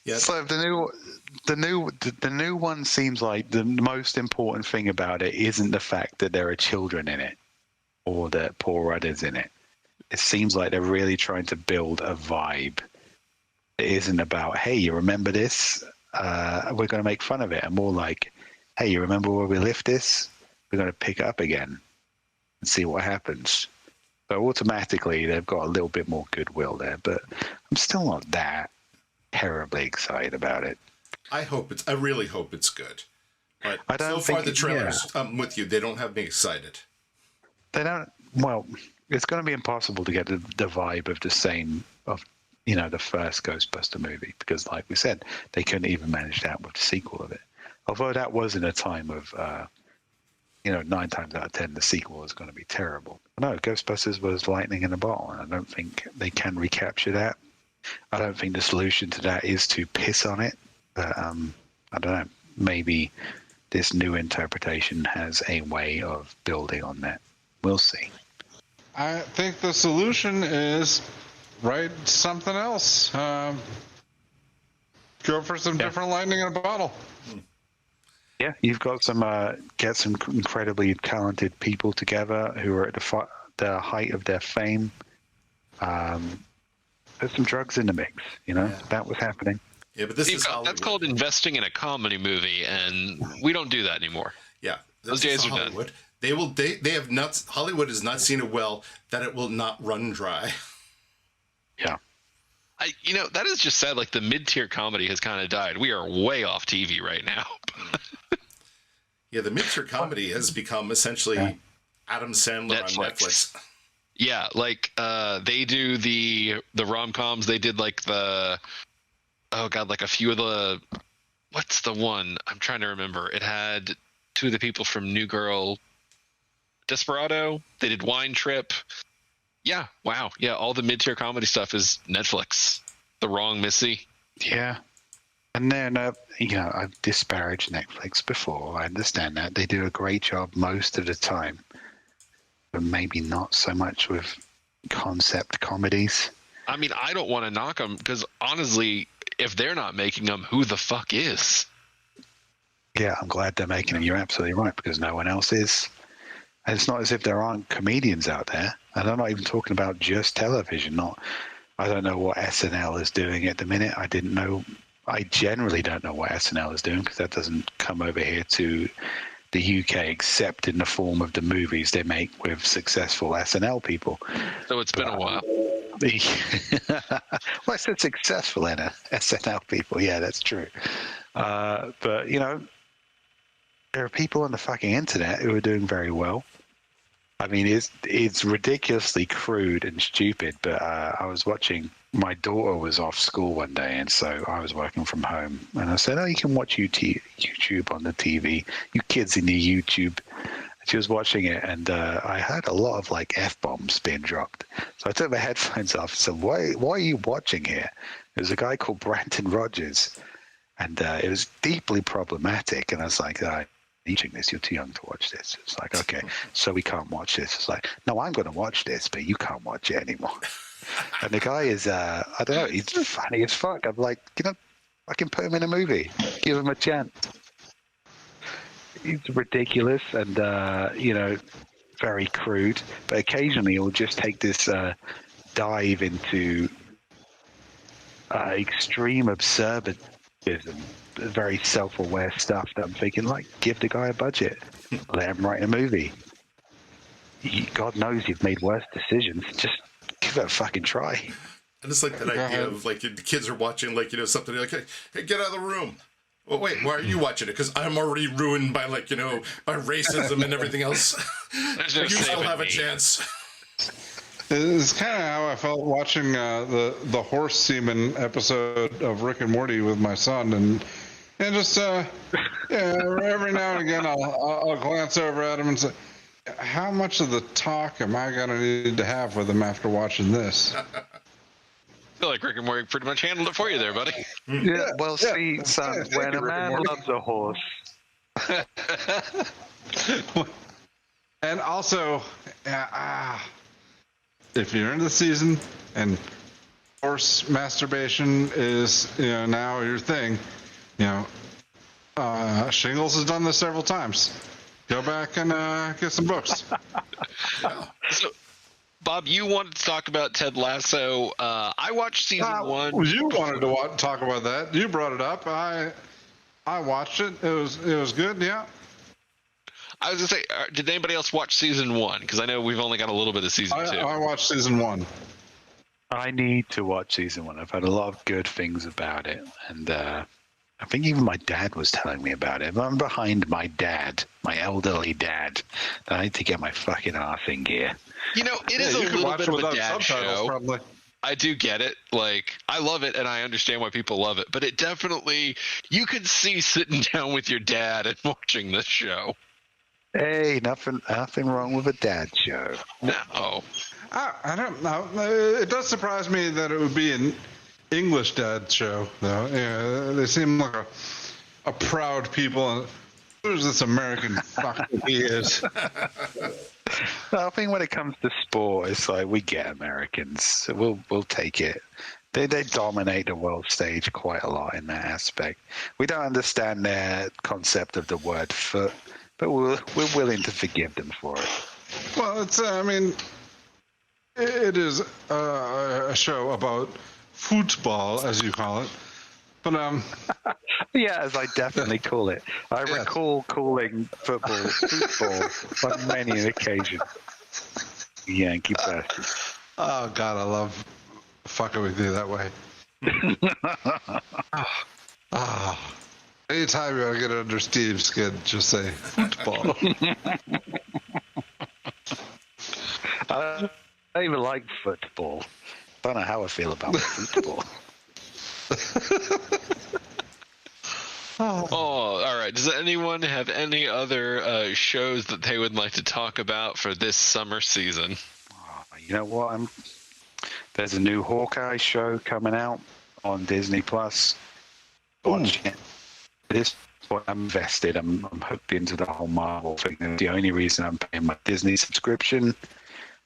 Yeah. So the new one seems like the most important thing about it isn't the fact that there are children in it or that Paul Rudd is in it. It seems like they're really trying to build a vibe. It isn't about, hey, you remember this? We're going to make fun of it. And more like, hey, you remember where we left this? We're going to pick it up again and see what happens. So automatically, they've got a little bit more goodwill there. But I'm still not that terribly excited about it. I really hope it's good. But so far, the trailers, I'm with you. They don't have me excited. They don't. Well, it's going to be impossible to get the vibe of the same of the first Ghostbuster movie because, like we said, they couldn't even manage that with the sequel of it. Although that was in a time of 9 times out of 10 the sequel was going to be terrible. No, Ghostbusters was lightning in a bottle, and I don't think they can recapture that I don't think the solution to that is to piss on it. But I don't know. Maybe this new interpretation has a way of building on that. We'll see. I think the solution is write something else. Go for some different lightning in a bottle. Yeah, you've got some get some incredibly talented people together who are at the height of their fame. There's some drugs in the mix. That was happening. Yeah, but that's called investing in a comedy movie, and we don't do that anymore. Yeah, those days are Hollywood. done. They have not. Hollywood has not seen it well that it will not run dry. Yeah. That is just sad. Like, the mid-tier comedy has kind of died. We are way off TV right now. Yeah, the mid-tier comedy has become essentially Adam Sandler on Netflix. Yeah, like they do the rom-coms. They did like a few of the. What's the one? I'm trying to remember. It had two of the people from New Girl, Desperado. They did Wine Trip. Yeah, wow. Yeah, all the mid-tier comedy stuff is Netflix. The Wrong Missy. Yeah. And then, I've disparaged Netflix before. I understand that. They do a great job most of the time. But maybe not so much with concept comedies. I mean, I don't want to knock them because, honestly, if they're not making them, who the fuck is? Yeah, I'm glad they're making them. You're absolutely right, because no one else is. And it's not as if there aren't comedians out there. And I'm not even talking about just television. I don't know what SNL is doing at the minute. I generally don't know what SNL is doing because that doesn't come over here to the UK except in the form of the movies they make with successful SNL people. So it's been a while. Well, I said successful in SNL people. Yeah, that's true. But, there are people on the fucking internet who are doing very well. I mean, it's ridiculously crude and stupid, but I was watching. My daughter was off school one day, and so I was working from home. And I said, you can watch YouTube on the TV. You kids in the YouTube. And she was watching it, and I heard a lot of, F-bombs being dropped. So I took my headphones off and said, why are you watching here? There's a guy called Brandon Rogers, and it was deeply problematic. And I was like, watching this, you're too young to watch this. It's like, okay, so we can't watch this. It's like, no, I'm going to watch this, but you can't watch it anymore. And the guy is, I don't know, he's funny as fuck. I'm like, I can put him in a movie. Give him a chance. He's ridiculous and, very crude. But occasionally he'll just take this dive into extreme absurdism. Very self-aware stuff that I'm thinking, give the guy a budget. Let him write a movie. God knows you've made worse decisions. Just give it a fucking try. And it's like that idea of, the kids are watching, something like, hey, get out of the room. Well, wait, why are you watching it? Because I'm already ruined by, by racism and everything else. You still have a chance. It's kind of how I felt watching the horse semen episode of Rick and Morty with my son, and just every now and again I'll glance over at him and say, how much of the talk am I gonna need to have with him after watching this? I feel like Rick and Morty pretty much handled it for you there, buddy. Yeah, well, see, son, when a man loves a horse. And also, if you're in the season and horse masturbation is now your thing, Shingles has done this several times. Go back and get some books. So, Bob, you wanted to talk about Ted Lasso. I watched season one. You wanted to talk about that. You brought it up. I watched it. It was good. Yeah. I was going to say, did anybody else watch season one? Because I know we've only got a little bit of season two. I watched season one. I need to watch season one. I've heard a lot of good things about it. And I think even my dad was telling me about it. But I'm behind my dad, my elderly dad. I need to get my fucking arse in gear. It is a little bit of a dad show. Probably. I do get it. I love it, and I understand why people love it. But it definitely, you could see sitting down with your dad and watching this show. Hey, nothing wrong with a dad show. No. I don't know. It does surprise me that it would be English dad show, though. Yeah, they seem like a proud people. Who's this American fuck that he is? I think when it comes to sport, it's like we get Americans. So we'll take it. They dominate the world stage quite a lot in that aspect. We don't understand their concept of the word foot, but we're willing to forgive them for it. Well, it's it is a show about football, as you call it. But yeah, as I definitely call it. I recall calling football on many an occasion. Yankee bastard. Oh God, I love fucking with you that way. Anytime you want to get under Steve's skin, just say football. I don't even like football. Don't know how I feel about football. Oh, all right. Does anyone have any other shows that they would like to talk about for this summer season? You know what? There's a new Hawkeye show coming out on Disney Plus. Watching it. At this point, I'm invested. I'm hooked into the whole Marvel thing. That's the only reason I'm paying my Disney subscription.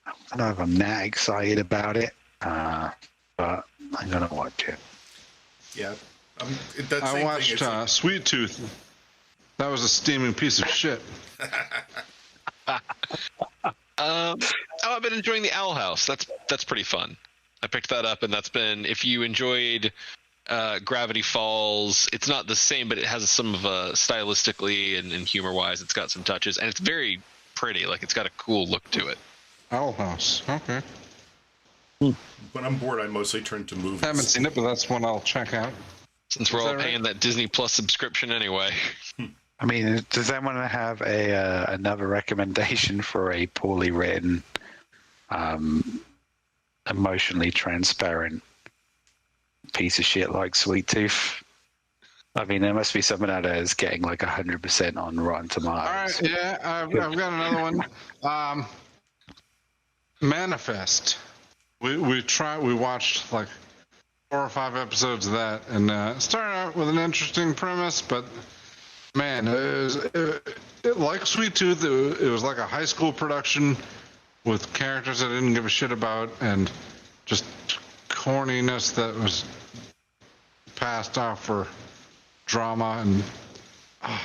I don't know if I'm that excited about it, but I'm gonna watch it. Yeah. I watched Sweet Tooth. That was a steaming piece of shit. I've been enjoying the Owl House. That's pretty fun. I picked that up, and that's been, if you enjoyed Gravity Falls, it's not the same, but it has some of stylistically and humor-wise, it's got some touches, and it's very pretty. Like, it's got a cool look to it. Owl House. Okay. When I'm bored, I mostly turn to movies. I haven't seen it, but that's one I'll check out. Since we're all paying that Disney Plus subscription anyway. I mean, does anyone have another recommendation for a poorly written, emotionally transparent piece of shit like Sweet Tooth? I mean, there must be someone out there that's getting like 100% on Rotten Tomatoes. All right, yeah, I've got another one. Manifest. We watched like 4 or 5 episodes of that, and started out with an interesting premise, but man, it like Sweet Tooth, it was like a high school production with characters I didn't give a shit about, and just corniness that was passed off for drama, and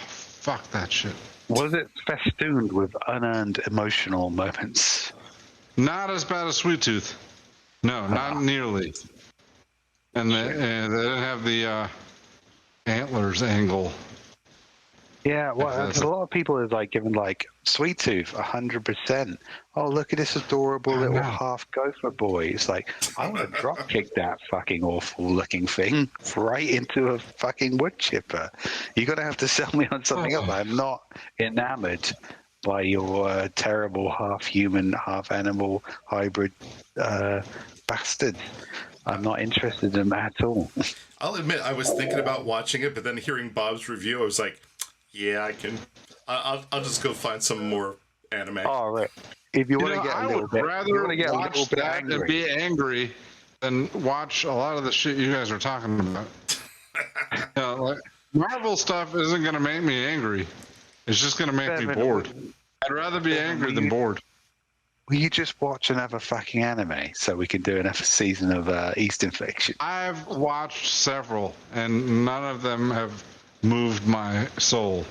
fuck that shit. Was it festooned with unearned emotional moments? Not as bad as Sweet Tooth. No, not nearly. And they didn't have the antlers angle. Yeah, well, a lot of people have like given like Sweet Tooth 100%. Oh, look at this adorable little half gopher boy. It's like, I want to drop kick that fucking awful looking thing right into a fucking wood chipper. You're gonna have to sell me on something else. I'm not enamored by your terrible half human, half animal hybrid bastard. I'm not interested in them at all. I'll admit, I was thinking about watching it, but then hearing Bob's review, I was like, yeah, I can. I'll just go find some more anime. Oh, right. If you want to get a little bit, watch that angry and be angry than watch a lot of the shit you guys are talking about. Like, Marvel stuff isn't going to make me angry. It's just going to make me bored. I'd rather be angry than bored. Will you just watch another fucking anime so we can do another season of East Infection? I've watched several, and none of them have moved my soul.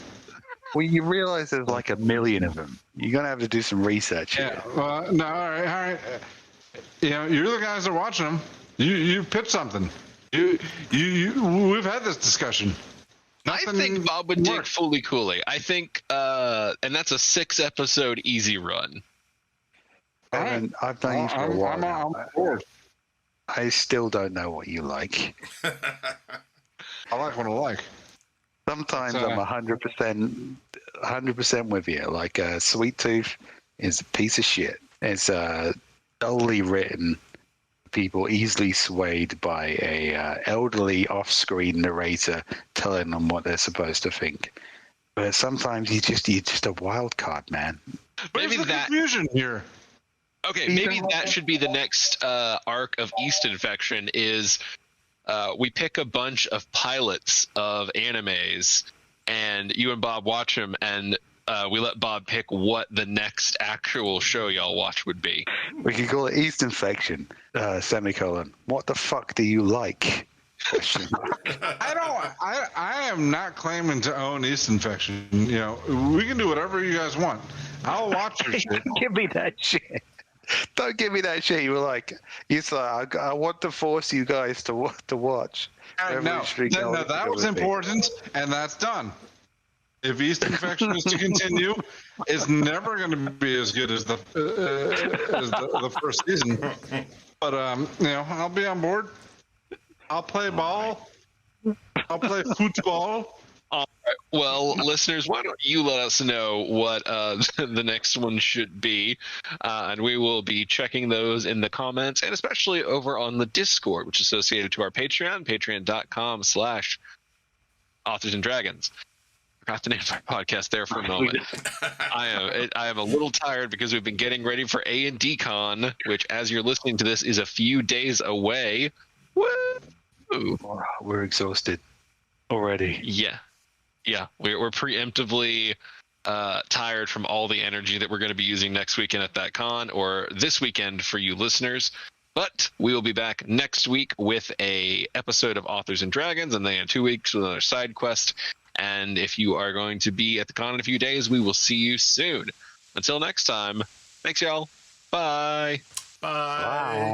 Well, you realize there's like a million of them. You're going to have to do some research here. Yeah, no, all right. You know, you're the guys that are watching them. You pitch something. We've had this discussion. I think Bob would dig Fully Cooley. I think, and that's a 6-episode easy run. And I've done you for a while. I'm bored. I still don't know what you like. I like what I like. Sometimes I'm 100% with you. Like Sweet Tooth is a piece of shit. It's dully written. People easily swayed by a elderly off-screen narrator telling them what they're supposed to think. But sometimes you're just a wild card, man. Maybe There's that confusion here. Okay, maybe that should be the next arc of East Infection is we pick a bunch of pilots of animes, and you and Bob watch them, and we let Bob pick what the next actual show y'all watch would be. We could call it East Infection, semicolon. What the fuck do you like? Question mark. I am not claiming to own East Infection. You know, we can do whatever you guys want. I'll watch your shit. Give me that shit. Don't give me that shit. You were like, I want to force you guys to watch. No, that was important, and that's done. If East Infection is to continue, it's never going to be as good as the first season. But you know, I'll be on board. I'll play ball. I'll play football. All right. Well, listeners, why don't you let us know what the next one should be, and we will be checking those in the comments, and especially over on the Discord, which is associated to our Patreon, patreon.com/Authors and Dragons. Forgot the name of our podcast there for a moment. I am a little tired because we've been getting ready for A&D Con, which, as you're listening to this, is a few days away. Woo! We're exhausted already. Yeah, we're preemptively tired from all the energy that we're going to be using next weekend at that con, or this weekend for you listeners. But we will be back next week with a episode of Authors and Dragons, and then in 2 weeks with another side quest. And if you are going to be at the con in a few days, we will see you soon. Until next time, thanks, y'all. Bye. Bye.